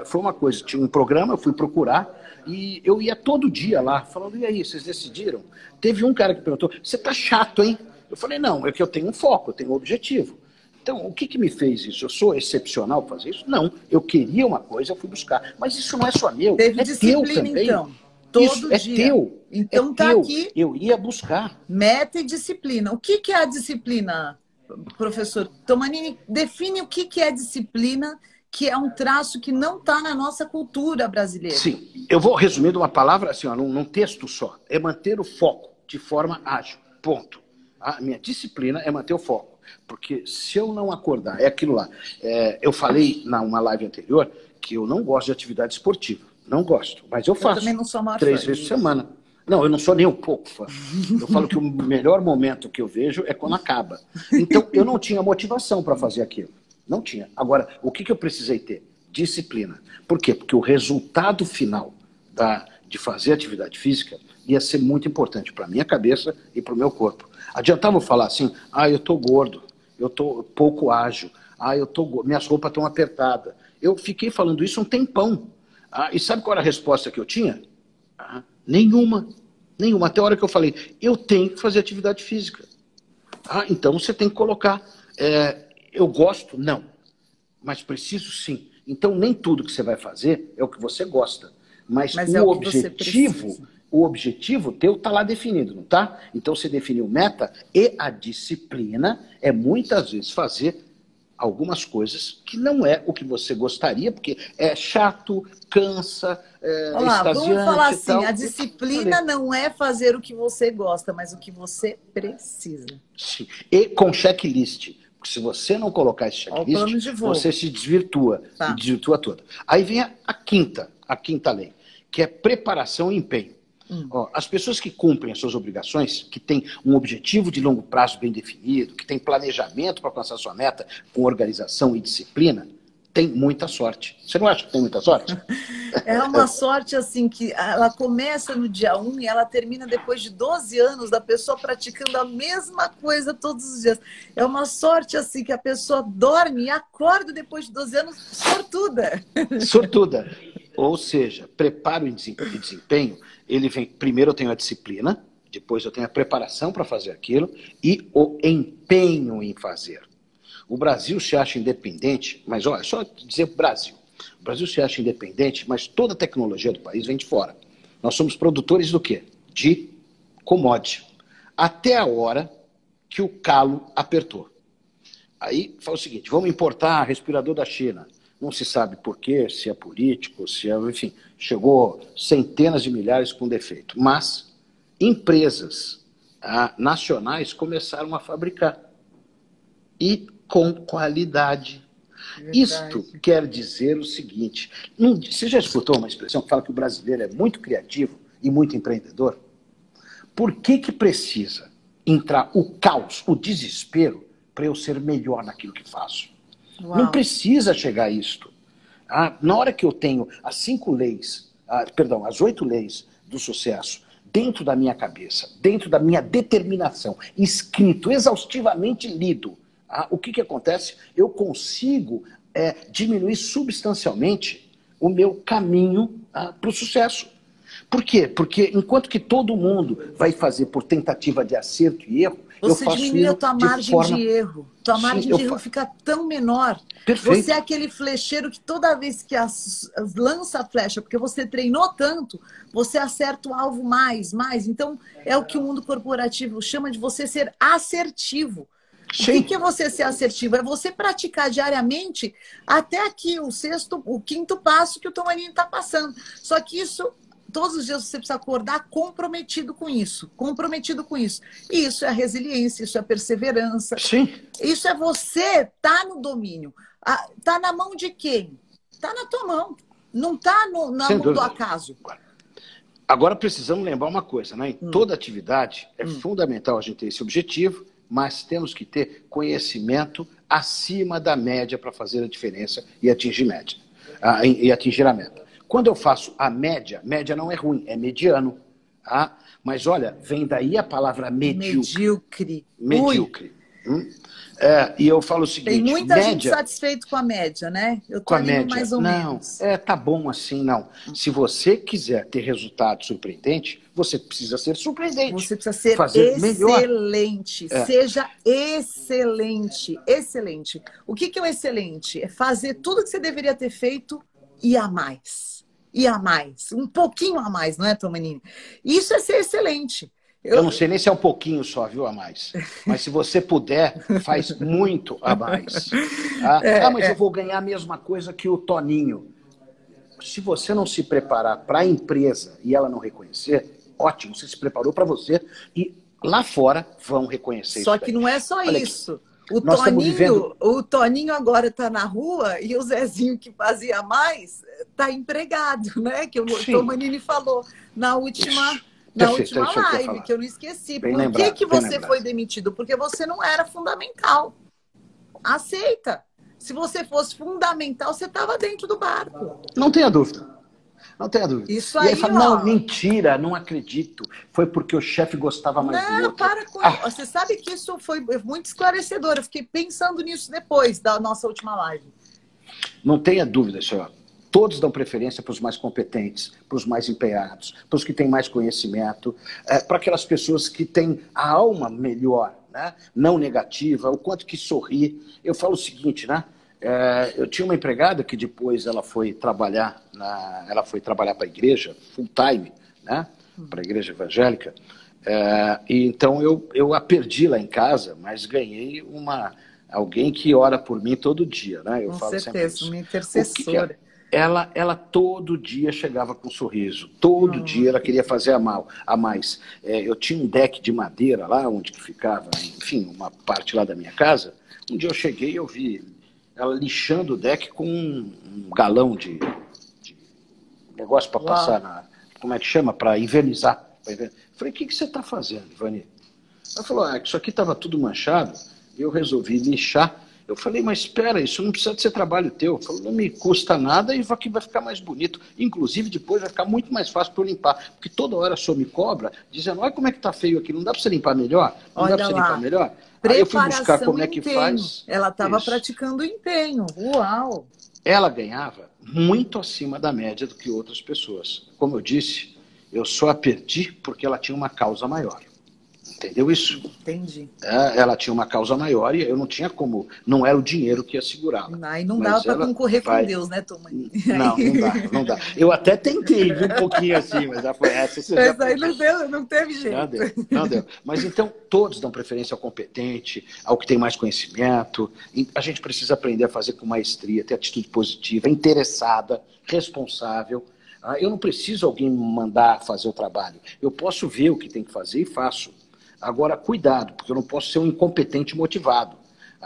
Foi uma coisa, tinha um programa, eu fui procurar, e eu ia todo dia lá, falando, e aí, vocês decidiram? Teve um cara que perguntou, você tá chato, hein? Eu falei, não, é que eu tenho um foco, eu tenho um objetivo. Então, o que me fez isso? Eu sou excepcional para fazer isso? Não, eu queria uma coisa, eu fui buscar. Mas isso não é só meu, Teve é teu também. Então, todo isso dia. É teu. Então é tá teu. aqui. Eu ia buscar. Meta e disciplina. O que é a disciplina, professor Tomanini? Define o que é disciplina, que é um traço que não está na nossa cultura brasileira. Sim, eu vou resumir de uma palavra assim, num texto só. É manter o foco de forma ágil. Ponto. A minha disciplina é manter o foco. Porque se eu não acordar, é aquilo lá. Eu falei numa live anterior que eu não gosto de atividade esportiva. Não gosto, mas eu faço. Eu também não sou maior 3 fã vezes por semana. Não, eu não sou nem um pouco fã. Eu falo que o melhor momento que eu vejo é quando acaba. Então, eu não tinha motivação para fazer aquilo. Não tinha. Agora, o que eu precisei ter? Disciplina. Por quê? Porque o resultado final de fazer atividade física ia ser muito importante para a minha cabeça e para o meu corpo. Adiantava eu falar assim, eu estou gordo, eu estou pouco ágil, minhas roupas estão apertadas. Eu fiquei falando isso um tempão. E sabe qual era a resposta que eu tinha? Nenhuma. Nenhuma. Até a hora que eu falei, eu tenho que fazer atividade física. Então você tem que colocar. Eu gosto? Não. Mas preciso sim. Então nem tudo que você vai fazer é o que você gosta. Mas o objetivo teu está lá definido, não está? Então você definiu meta e a disciplina é muitas vezes fazer algumas coisas que não é o que você gostaria, porque é chato, cansa, extasiante. Vamos falar assim, tal. A disciplina não é fazer o que você gosta, mas o que você precisa. Sim. E com checklist. Porque se você não colocar esse checklist, você se desvirtua. Tá. E desvirtua toda. Aí vem a quinta lei, que é preparação e empenho. As pessoas que cumprem as suas obrigações, que têm um objetivo de longo prazo bem definido, que têm planejamento para alcançar sua meta com organização e disciplina, tem muita sorte. Você não acha que tem muita sorte? É uma sorte assim que ela começa no dia 1 e ela termina depois de 12 anos da pessoa praticando a mesma coisa todos os dias. É uma sorte assim que a pessoa dorme e acorda depois de 12 anos sortuda. Sortuda. Ou seja, preparo e desempenho, ele vem, primeiro eu tenho a disciplina, depois eu tenho a preparação para fazer aquilo e o empenho em fazer. O Brasil se acha independente, mas olha, só dizer Brasil. O Brasil se acha independente, mas toda a tecnologia do país vem de fora. Nós somos produtores do quê? De commodity. Até a hora que o calo apertou. Aí fala o seguinte, vamos importar respirador da China. Não se sabe por quê, se é político, enfim, chegou centenas de milhares com defeito. Mas empresas nacionais começaram a fabricar. E com qualidade. Verdade. Isto quer dizer o seguinte, você já escutou uma expressão que fala que o brasileiro é muito criativo e muito empreendedor? Por que precisa entrar o caos, o desespero, para eu ser melhor naquilo que faço? Uau. Não precisa chegar a isto. Na hora que eu tenho as 8 leis do sucesso dentro da minha cabeça, dentro da minha determinação, escrito, exaustivamente lido, o que acontece? Eu consigo diminuir substancialmente o meu caminho para o sucesso. Por quê? Porque enquanto que todo mundo vai fazer por tentativa de acerto e erro, Você diminui a tua margem de erro. Tua margem de erro fica tão menor. Perfeito. Você é aquele flecheiro que toda vez que lança a flecha, porque você treinou tanto, você acerta o alvo mais. Então, é o que o mundo corporativo chama de você ser assertivo. Sim. O que é você ser assertivo? É você praticar diariamente até aqui o quinto passo que o Tomanini está passando. Só que isso, todos os dias você precisa acordar comprometido com isso. E isso é resiliência, isso é perseverança. Sim. Isso é você tá no domínio. Tá na mão de quem? Tá na tua mão. Não tá na mão do acaso. Agora precisamos lembrar uma coisa, né? Em toda atividade é fundamental a gente ter esse objetivo, mas temos que ter conhecimento acima da média para fazer a diferença e atingir a meta. Quando eu faço a média não é ruim, é mediano. Tá? Mas olha, vem daí a palavra medíocre. E eu falo o seguinte... Tem muita gente satisfeita com a média, né? Eu tô indo mais ou menos. Tá bom assim, não. Se você quiser ter resultado surpreendente, você precisa ser surpreendente. Você precisa ser excelente. Seja excelente. Excelente. O que é o excelente? É fazer tudo que você deveria ter feito e a mais. Um pouquinho a mais, não é, Tomanini? Isso é ser excelente. Eu não sei nem se é um pouquinho só, viu, a mais. Mas se você puder, faz muito a mais. Tá? Mas eu vou ganhar a mesma coisa que o Toninho. Se você não se preparar para a empresa e ela não reconhecer, ótimo, você se preparou para você e lá fora vão reconhecer isso. Só que não é só isso. O Toninho agora está na rua e o Zezinho, que fazia mais, está empregado, né? Que o Tomanini falou na última live, que eu não esqueci. Por que você foi demitido? Porque você não era fundamental. Aceita. Se você fosse fundamental, você estava dentro do barco. Não tenha dúvida. Isso aí, fala, não, mentira, não acredito. Foi porque o chefe gostava mais do outro. Para com isso. Você sabe que isso foi muito esclarecedor. Eu fiquei pensando nisso depois da nossa última live. Não tenha dúvida, senhor. Todos dão preferência para os mais competentes, para os mais empenhados, para os que têm mais conhecimento, para aquelas pessoas que têm a alma melhor, né? Não negativa, o quanto que sorri. Eu falo o seguinte, né? Eu tinha uma empregada que depois ela foi trabalhar para a igreja, full time, né? Para a igreja evangélica. E então eu a perdi lá em casa, mas ganhei alguém que ora por mim todo dia, né? Eu Com falo certeza, sempre uma intercessora. Ela todo dia chegava com um sorriso, todo dia ela queria fazer a mais. Eu tinha um deck de madeira lá, onde que ficava, enfim, uma parte lá da minha casa. Um dia eu cheguei e eu vi ela lixando o deck com um galão de negócio para passar como é que chama? Para invernizar. Falei, o que você está fazendo, Ivani? Ela falou, isso aqui estava tudo manchado, e eu resolvi lixar. Eu falei, mas espera, isso não precisa de ser trabalho teu. Falou, não me custa nada e aqui vai ficar mais bonito. Inclusive, depois vai ficar muito mais fácil para eu limpar. Porque toda hora a senhora me cobra, dizendo, olha como é que tá feio aqui, não dá para você limpar melhor? Não dá para você limpar melhor? Aí eu fui buscar como é que faz. Ela estava praticando empenho. Uau! Ela ganhava muito acima da média do que outras pessoas. Como eu disse, eu só a perdi porque ela tinha uma causa maior. Entendeu isso? Entendi. Ela tinha uma causa maior e eu não tinha como, não era o dinheiro que ia segurá-la. Aí não dava para concorrer com Deus, né, Tomanini? Não dá. Eu até tentei, viu, um pouquinho assim, mas já foi essa. Mas aí não teve jeito. Não deu. Mas então, todos dão preferência ao competente, ao que tem mais conhecimento. A gente precisa aprender a fazer com maestria, ter atitude positiva, interessada, responsável. Eu não preciso alguém me mandar fazer o trabalho. Eu posso ver o que tem que fazer e faço. Agora, cuidado, porque eu não posso ser um incompetente motivado.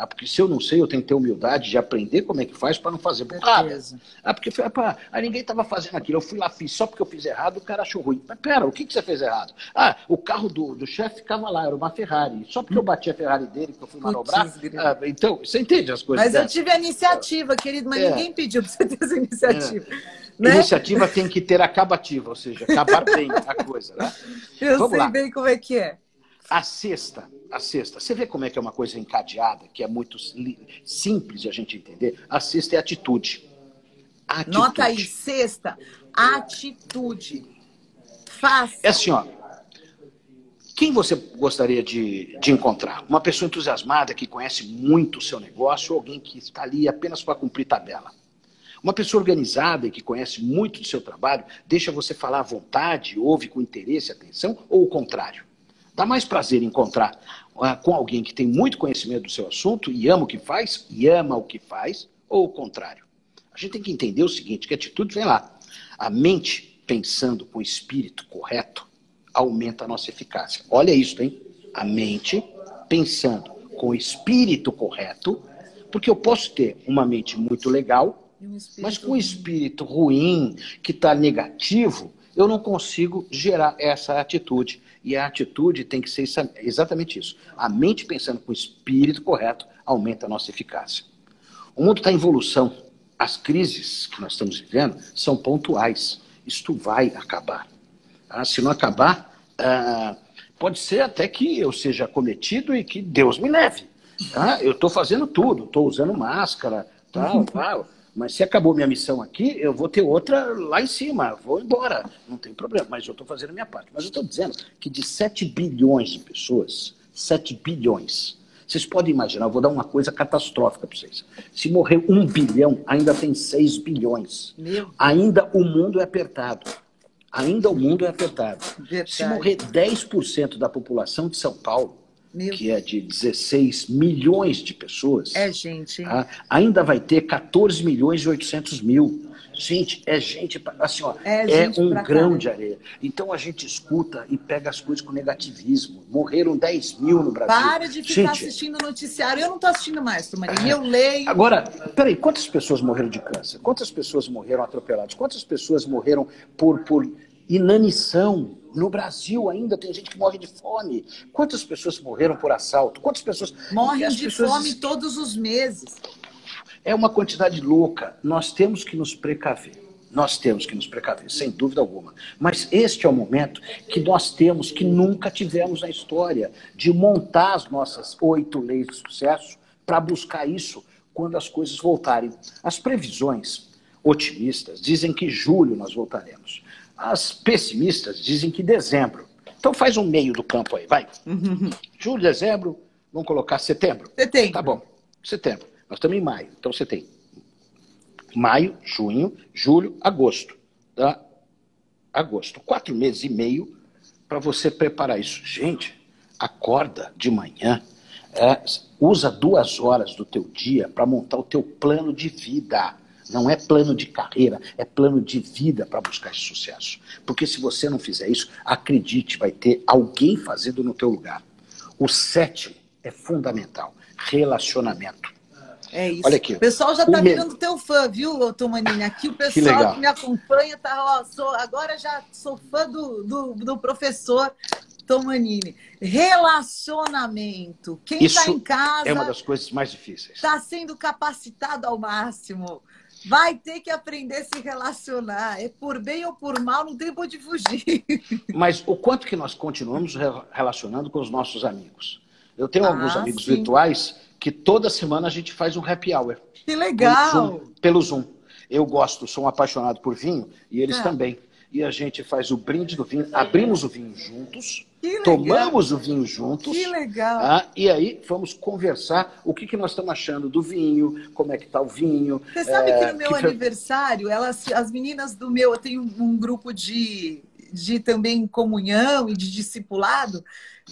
Porque se eu não sei, eu tenho que ter humildade de aprender como é que faz para não fazer burrada. Porque ninguém estava fazendo aquilo, eu fui lá, fiz só porque eu fiz errado, o cara achou ruim. Mas pera, o que você fez errado? O carro do chefe ficava lá, era uma Ferrari. Só porque eu bati a Ferrari dele, que eu fui manobrar. Então, você entende as coisas. Mas eu tive a iniciativa, querido, mas ninguém pediu para você ter essa iniciativa. Né? Iniciativa tem que ter acabativa, ou seja, acabar bem a coisa. Né? Eu sei bem como é que é. A sexta, você vê como é que é uma coisa encadeada, que é muito simples de a gente entender? A sexta é atitude. Nota aí, sexta, atitude. Faça. É assim, ó. Quem você gostaria de encontrar? Uma pessoa entusiasmada que conhece muito o seu negócio ou alguém que está ali apenas para cumprir tabela? Uma pessoa organizada e que conhece muito do seu trabalho, deixa você falar à vontade, ouve com interesse e atenção, ou o contrário? Dá mais prazer em encontrar com alguém que tem muito conhecimento do seu assunto e ama o que faz, ou o contrário? A gente tem que entender o seguinte, que a atitude vem lá. A mente pensando com o espírito correto aumenta a nossa eficácia. Olha isso, hein? A mente pensando com o espírito correto, porque eu posso ter uma mente muito legal, mas com o espírito ruim, que está negativo, eu não consigo gerar essa atitude. E a atitude tem que ser exatamente isso. A mente pensando com o espírito correto aumenta a nossa eficácia. O mundo está em evolução. As crises que nós estamos vivendo são pontuais. Isto vai acabar. Se não acabar, pode ser até que eu seja acometido e que Deus me leve. Eu estou fazendo tudo, estou usando máscara, tal. Mas se acabou minha missão aqui, eu vou ter outra lá em cima, vou embora, não tem problema, mas eu estou fazendo a minha parte. Mas eu estou dizendo que de 7 bilhões de pessoas, 7 bilhões, vocês podem imaginar, eu vou dar uma coisa catastrófica para vocês. Se morrer 1 bilhão, ainda tem 6 bilhões. Ainda o mundo é apertado. Ainda o mundo é apertado. Verdade. Se morrer 10% da população de São Paulo, que é de 16 milhões de pessoas, gente, hein? Ainda vai ter 14 milhões e 800 mil. Gente, assim, ó, é um grão de areia. Então a gente escuta e pega as coisas com negativismo. Morreram 10 mil no Brasil. Para de ficar assistindo o noticiário. Eu não estou assistindo mais, Tomanini. Eu leio. Agora, peraí, quantas pessoas morreram de câncer? Quantas pessoas morreram atropeladas? Quantas pessoas morreram por inanição? No Brasil ainda tem gente que morre de fome. Quantas pessoas morreram por assalto? Quantas pessoas... Morrem de fome todos os meses. É uma quantidade louca. Nós temos que nos precaver. Sem dúvida alguma. Mas este é o momento que nós temos, que nunca tivemos na história, de montar as nossas 8 leis de sucesso para buscar isso quando as coisas voltarem. As previsões otimistas dizem que em julho nós voltaremos. As pessimistas dizem que dezembro. Então faz um meio do campo aí, vai. Julho, dezembro, vamos colocar setembro. Setembro. Tá bom, setembro. Nós estamos em maio, então você tem maio, junho, julho, agosto. Tá? Agosto, 4 meses e meio para você preparar isso. Gente, acorda de manhã, usa 2 horas do teu dia para montar o teu plano de vida. Não é plano de carreira, é plano de vida para buscar esse sucesso. Porque se você não fizer isso, acredite, vai ter alguém fazendo no teu lugar. O 7º é fundamental, relacionamento. É isso. Olha aqui. O pessoal já está virando teu fã, viu, Tomanini? Aqui o pessoal que me acompanha tá, agora já sou fã do professor Tomanini. Relacionamento. Quem está em casa é uma das coisas mais difíceis. Está sendo capacitado ao máximo. Vai ter que aprender a se relacionar. É por bem ou por mal, não tem pra onde fugir. Mas o quanto que nós continuamos relacionando com os nossos amigos? Eu tenho alguns amigos virtuais que toda semana a gente faz um happy hour. Que legal! Pelo Zoom. Eu gosto, sou um apaixonado por vinho e eles também. E a gente faz o brinde do vinho, abrimos o vinho juntos, tomamos o vinho juntos. Que legal! E aí vamos conversar o que nós estamos achando do vinho, como é que está o vinho. Você sabe que no meu aniversário, as meninas do meu, eu tenho um grupo de também comunhão e de discipulado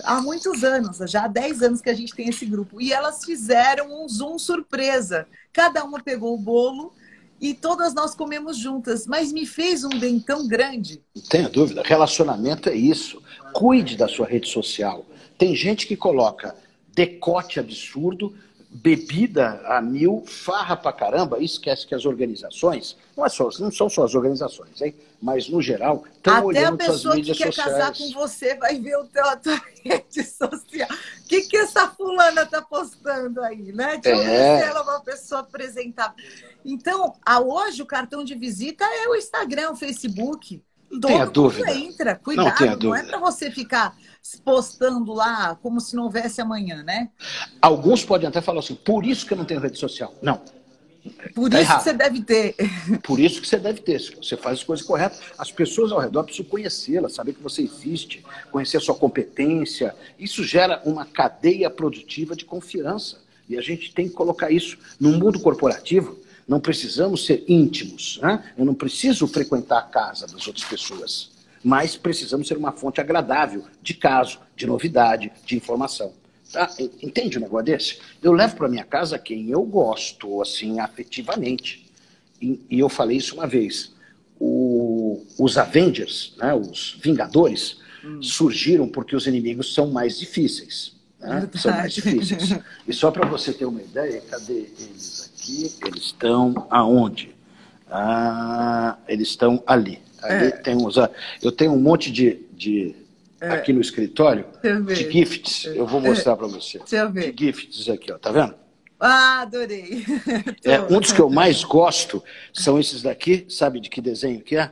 há muitos anos, já há 10 anos que a gente tem esse grupo. E elas fizeram um Zoom surpresa. Cada uma pegou o bolo e todas nós comemos juntas. Mas me fez um bem tão grande. Não tenha dúvida. Relacionamento é isso. Cuide da sua rede social. Tem gente que coloca decote absurdo, bebida a 1000, farra pra caramba, e esquece que as organizações, não são só as organizações, hein? Mas no geral, estão olhando suas mídias sociais. Até a pessoa que quer casar com você vai ver a tua rede social. O que essa fulana tá postando aí, né? Deixa eu ver se ela é uma pessoa apresentável. Então, hoje o cartão de visita é o Instagram, o Facebook. Não tenha dúvida. Entra, cuidado, não é para você ficar postando lá como se não houvesse amanhã, né? Alguns podem até falar assim, por isso que eu não tenho rede social. Não, Por Tá isso que errado. você deve ter. Por isso que você deve ter. Se você faz as coisas corretas, as pessoas ao redor precisam conhecê-la, saber que você existe, conhecer a sua competência. Isso gera uma cadeia produtiva de confiança. E a gente tem que colocar isso no mundo corporativo. Não precisamos ser íntimos, né? Eu não preciso frequentar a casa das outras pessoas, mas precisamos ser uma fonte agradável de caso, de novidade, de informação. Tá? Entende um negócio desse? Eu levo para minha casa quem eu gosto, assim, afetivamente. E eu falei isso uma vez. Os Avengers, né, os Vingadores, surgiram porque os inimigos são mais difíceis. Né? São mais difíceis. E só para você ter uma ideia, cadê eles aqui? Eles estão aonde? Eles estão ali. Ali tem uns. Eu tenho um monte de aqui no escritório de gifts. Eu vou mostrar para você. Deixa eu ver. De gifts aqui, ó. Tá vendo? Ah, adorei. Um dos que eu mais gosto são esses daqui. Sabe de que desenho que é?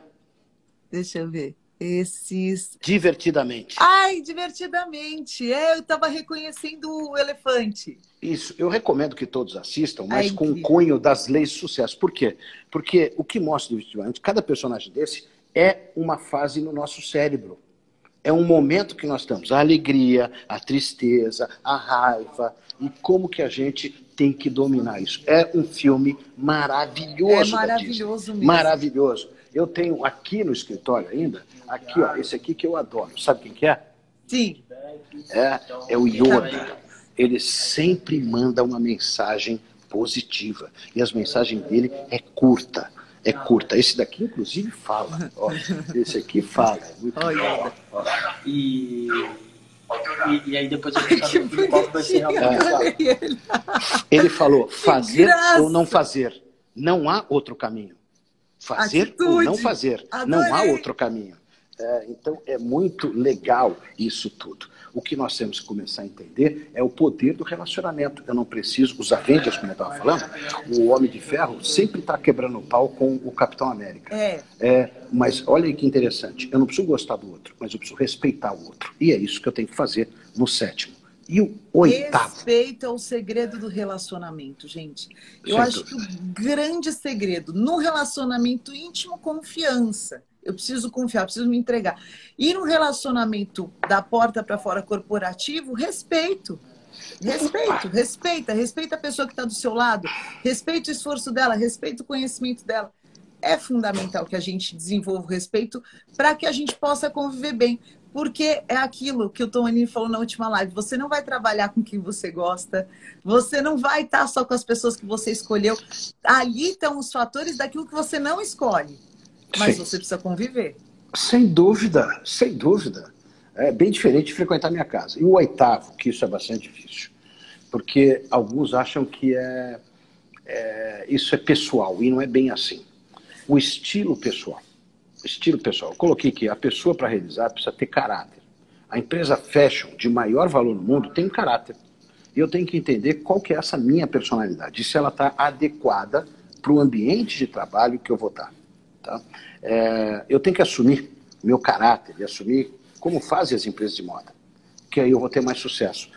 Deixa eu ver. Esses. Divertidamente. Ai, divertidamente. Eu estava reconhecendo o elefante. Isso, eu recomendo que todos assistam, mas com o incrível. cunho das leis de sucesso. Por quê? Porque o que mostra divertidamente, cada personagem desse é uma fase no nosso cérebro. É um momento que nós estamos, a alegria, a tristeza, a raiva, e como que a gente tem que dominar isso. É um filme maravilhoso. É maravilhoso mesmo. Maravilhoso. Eu tenho aqui no escritório ainda, aqui, ó, esse aqui que eu adoro. Sabe quem que é? Sim. É o Yoda. Ele sempre manda uma mensagem positiva. E as mensagens dele é curta. É curta. Esse daqui, inclusive, fala. Ó, esse aqui fala. É muito bom. Ó. E aí depois a gente sabe qual vai ser realmente. Ele falou, fazer ou não fazer. Não há outro caminho. Fazer ou não fazer. Adorei. Não há outro caminho. Então, é muito legal isso tudo. O que nós temos que começar a entender é o poder do relacionamento. Eu não preciso, os Avengers, como eu estava falando, o Homem de Ferro sempre está quebrando o pau com o Capitão América. Mas olha aí que interessante, eu não preciso gostar do outro, mas eu preciso respeitar o outro. E é isso que eu tenho que fazer no 7º. E o 8º? Respeito é o segredo do relacionamento, gente. Eu acho que o grande segredo no relacionamento íntimo, confiança. Eu preciso confiar, preciso me entregar. E no relacionamento da porta para fora corporativo, respeito. Respeita a pessoa que está do seu lado, respeita o esforço dela, respeita o conhecimento dela. É fundamental que a gente desenvolva o respeito para que a gente possa conviver bem. Porque é aquilo que o Tomanini falou na última live. Você não vai trabalhar com quem você gosta. Você não vai estar só com as pessoas que você escolheu. Ali estão os fatores daquilo que você não escolhe. Mas você precisa conviver. Sem dúvida, sem dúvida. É bem diferente de frequentar minha casa. E o 8º, que isso é bastante difícil. Porque alguns acham que isso é pessoal. E não é bem assim. O estilo pessoal. Estilo pessoal. Eu coloquei que a pessoa, para realizar, precisa ter caráter. A empresa fashion de maior valor no mundo tem um caráter. E eu tenho que entender qual que é essa minha personalidade. E se ela está adequada para o ambiente de trabalho que eu vou estar. Tá? Eu tenho que assumir meu caráter e assumir como fazem as empresas de moda. Que aí eu vou ter mais sucesso.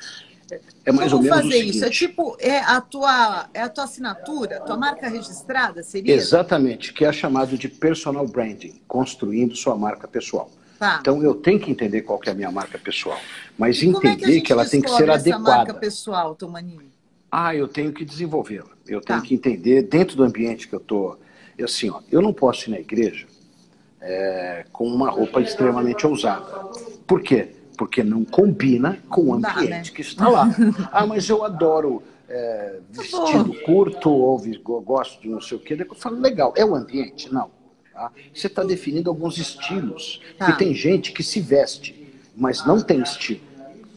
É mais ou menos o seguinte. Isso? É tipo, a tua assinatura, a tua marca registrada, seria? Exatamente, que é chamado de personal branding, construindo sua marca pessoal. Tá. Então eu tenho que entender qual que é a minha marca pessoal, mas entender que ela tem que ser adequada. Essa marca pessoal, Tomanini? Eu tenho que desenvolvê-la. Eu tenho que entender dentro do ambiente que eu estou. Assim, ó, eu não posso ir na igreja com uma roupa extremamente ousada. Por quê? Porque não combina com o ambiente que está lá. Mas eu adoro vestido curto, ou gosto de não sei o quê. Eu falo, legal, é o ambiente? Não. Tá? Você está definindo alguns estilos. E tem gente que se veste, mas não tem estilo.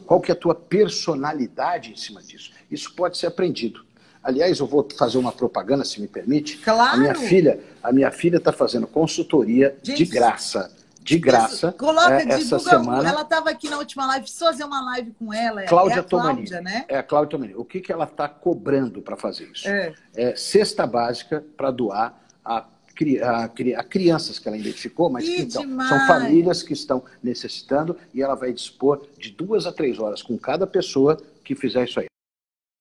Qual que é a tua personalidade em cima disso? Isso pode ser aprendido. Aliás, eu vou fazer uma propaganda, se me permite. Claro. A minha filha está fazendo consultoria de graça. De graça. Essa semana. Ela estava aqui na última live, preciso fazer uma live com ela. Cláudia Tomanini. Cláudia, né? É a Cláudia Tomanini. O que ela está cobrando para fazer isso? Cesta básica para doar a crianças que ela identificou, mas que são famílias que estão necessitando, e ela vai dispor de 2 a 3 horas com cada pessoa que fizer isso aí.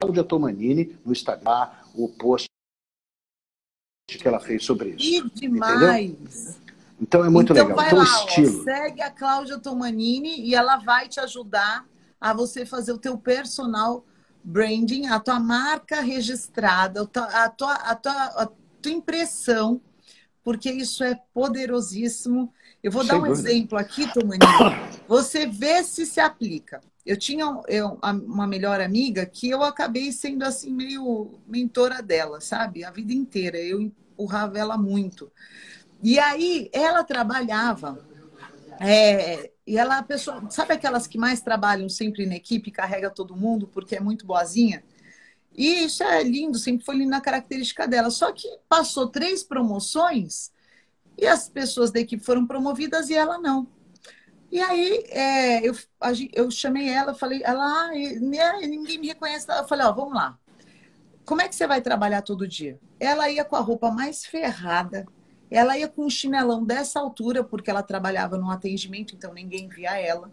Cláudia Tomanini no Instagram, o post que ela fez sobre isso. E demais! Entendeu? Então é muito legal. Vai então, lá, estilo. Ó, segue a Cláudia Tomanini e ela vai te ajudar a você fazer o teu personal branding, a tua marca registrada, a tua impressão, porque isso é poderosíssimo. Eu vou dar um exemplo aqui, Tomanini. Você vê se aplica. Eu tinha uma melhor amiga que eu acabei sendo assim meio mentora dela, sabe? A vida inteira. Eu empurrava ela muito. E aí ela trabalhava, e ela, a pessoa, sabe aquelas que mais trabalham sempre na equipe, carrega todo mundo porque é muito boazinha? E isso é lindo, sempre foi lindo na característica dela. Só que passou 3 promoções e as pessoas da equipe foram promovidas e ela não. E aí eu chamei ela, falei, ninguém me reconhece. Eu falei, ó, vamos lá. Como é que você vai trabalhar todo dia? Ela ia com a roupa mais ferrada, ela ia com um chinelão dessa altura, porque ela trabalhava no atendimento, então ninguém via ela.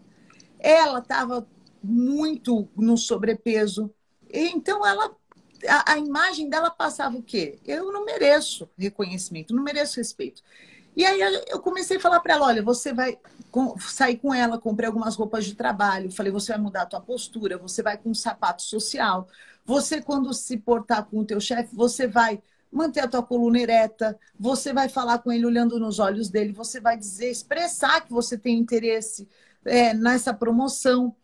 Ela estava muito no sobrepeso. Então, a imagem dela passava o quê? Eu não mereço reconhecimento, não mereço respeito. E aí eu comecei a falar para ela, olha, você vai sair com ela, comprei algumas roupas de trabalho, falei, você vai mudar a tua postura, você vai com um sapato social, você quando se portar com o teu chefe, você vai manter a tua coluna ereta, você vai falar com ele olhando nos olhos dele, você vai expressar que você tem interesse nessa promoção.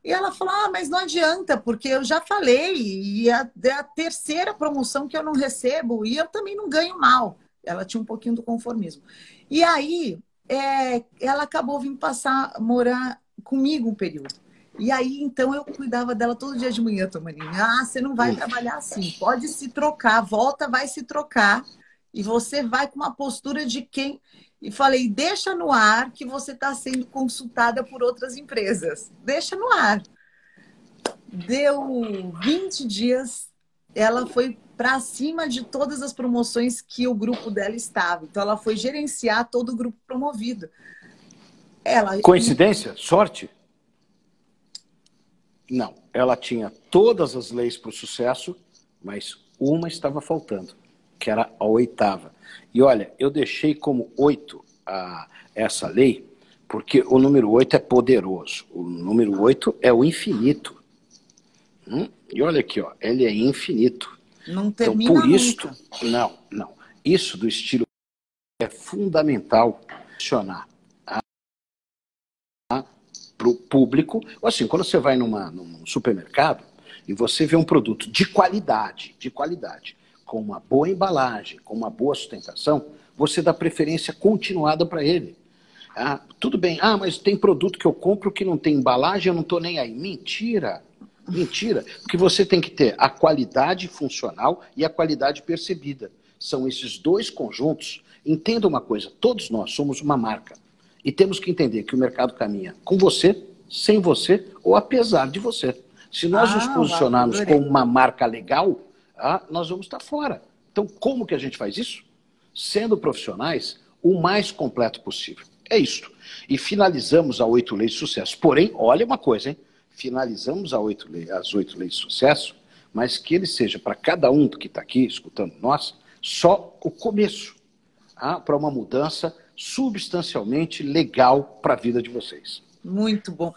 E ela falou, mas não adianta, porque eu já falei, e é a terceira promoção que eu não recebo, e eu também não ganho mal. Ela tinha um pouquinho do conformismo. E aí, ela acabou vindo morar comigo um período. E aí, então, eu cuidava dela todo dia de manhã, Tomanini. Você não vai trabalhar assim, pode se trocar, volta, vai se trocar, e você vai com uma postura de quem... E falei, deixa no ar que você está sendo consultada por outras empresas. Deixa no ar. Deu 20 dias, ela foi para cima de todas as promoções que o grupo dela estava. Então, ela foi gerenciar todo o grupo promovido. Coincidência? Sorte? Não. Ela tinha todas as leis para o sucesso, mas uma estava faltando, que era a 8ª. E olha, eu deixei como 8 essa lei, porque o número 8 é poderoso. O número 8 é o infinito. E olha aqui, ó, ele é infinito. Não termina então, por isso, nunca. Não. Isso do estilo é fundamental funcionar para o público. Assim, quando você vai num supermercado e você vê um produto de qualidade, com uma boa embalagem, com uma boa sustentação, você dá preferência continuada para ele. Tudo bem, mas tem produto que eu compro que não tem embalagem, eu não estou nem aí. Mentira, porque você tem que ter a qualidade funcional e a qualidade percebida. São esses 2 conjuntos. Entenda uma coisa, todos nós somos uma marca e temos que entender que o mercado caminha com você, sem você ou apesar de você. Se nós nos posicionarmos como uma marca legal, nós vamos estar fora. Então, como que a gente faz isso? Sendo profissionais o mais completo possível. É isto. E finalizamos a 8 leis de sucesso. Porém, olha uma coisa, hein? Finalizamos as 8 leis de sucesso, mas que ele seja para cada um que está aqui escutando nós, só o começo, para uma mudança substancialmente legal para a vida de vocês. Muito bom.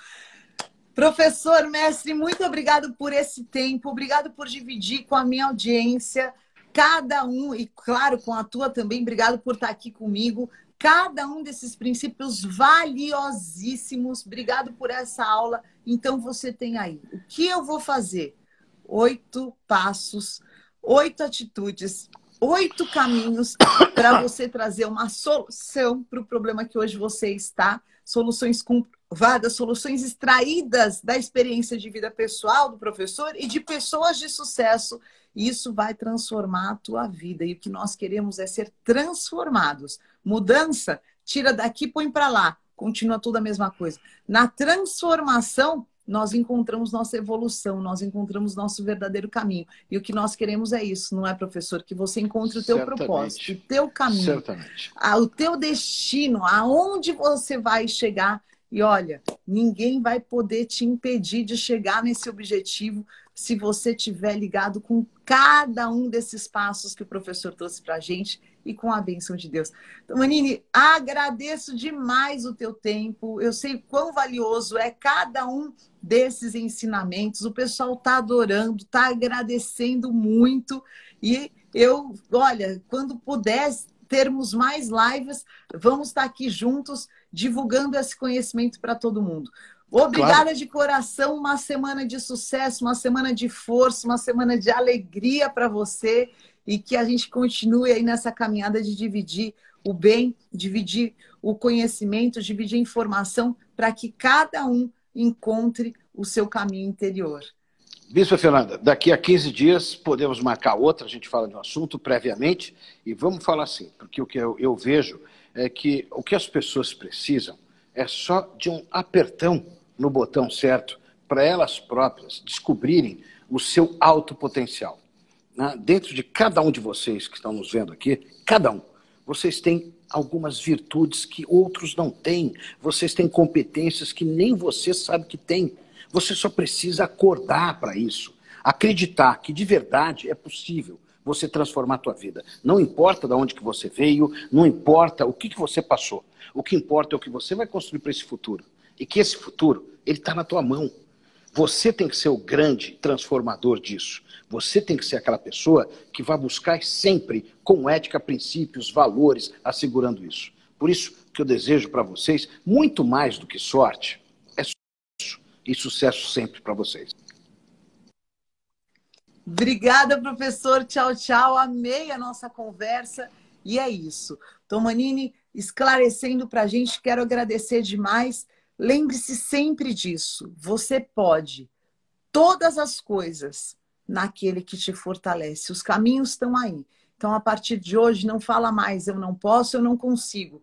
Professor, mestre, muito obrigado por esse tempo, obrigado por dividir com a minha audiência, cada um, e claro, com a tua também, obrigado por estar aqui comigo, cada um desses princípios valiosíssimos, obrigado por essa aula. Então, você tem aí, o que eu vou fazer? 8 passos, 8 atitudes, 8 caminhos para você trazer uma solução para o problema que hoje você está, soluções comprovadas, soluções extraídas da experiência de vida pessoal do professor e de pessoas de sucesso. Isso vai transformar a tua vida. E o que nós queremos é ser transformados. Mudança, tira daqui, põe para lá. Continua tudo a mesma coisa. Na transformação, nós encontramos nossa evolução, nós encontramos nosso verdadeiro caminho. E o que nós queremos é isso, não é, professor? Que você encontre o teu propósito, o teu caminho, o teu destino, aonde você vai chegar E olha, ninguém vai poder te impedir de chegar nesse objetivo se você estiver ligado com cada um desses passos que o professor trouxe para a gente e com a bênção de Deus. Então, Manini, agradeço demais o teu tempo. Eu sei quão valioso é cada um desses ensinamentos. O pessoal está adorando, está agradecendo muito. E eu, olha, quando puder termos mais lives, vamos estar aqui juntos divulgando esse conhecimento para todo mundo. Obrigada, claro, de coração, uma semana de sucesso, uma semana de força, uma semana de alegria para você e que a gente continue aí nessa caminhada de dividir o bem, dividir o conhecimento, dividir a informação para que cada um encontre o seu caminho interior. Bispa Fernanda, daqui a 15 dias podemos marcar outra, a gente fala de um assunto previamente e vamos falar assim, porque o que eu vejo é que o que as pessoas precisam é só de um apertão no botão certo para elas próprias descobrirem o seu alto potencial. Dentro de cada um de vocês que estão nos vendo aqui, cada um, vocês têm algumas virtudes que outros não têm, vocês têm competências que nem você sabe que tem. Você só precisa acordar para isso, acreditar que de verdade é possível você transformar a tua vida. Não importa de onde que você veio, não importa o que você passou. O que importa é o que você vai construir para esse futuro. E que esse futuro, ele está na tua mão. Você tem que ser o grande transformador disso. Você tem que ser aquela pessoa que vai buscar sempre, com ética, princípios, valores, assegurando isso. Por isso que eu desejo para vocês, muito mais do que sorte, é sucesso. E sucesso sempre para vocês. Obrigada, professor. Tchau, tchau. Amei a nossa conversa. E é isso. Tom Manini esclarecendo para a gente. Quero agradecer demais. Lembre-se sempre disso. Você pode todas as coisas naquele que te fortalece. Os caminhos estão aí. Então, a partir de hoje, não fala mais eu não posso, eu não consigo.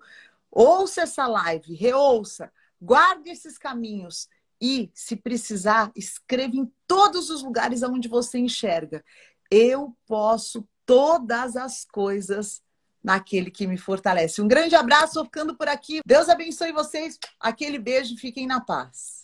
Ouça essa live, reouça, guarde esses caminhos e, se precisar, escreva em todos os lugares onde você enxerga. Eu posso todas as coisas naquele que me fortalece. Um grande abraço, vou ficando por aqui. Deus abençoe vocês. Aquele beijo, fiquem na paz.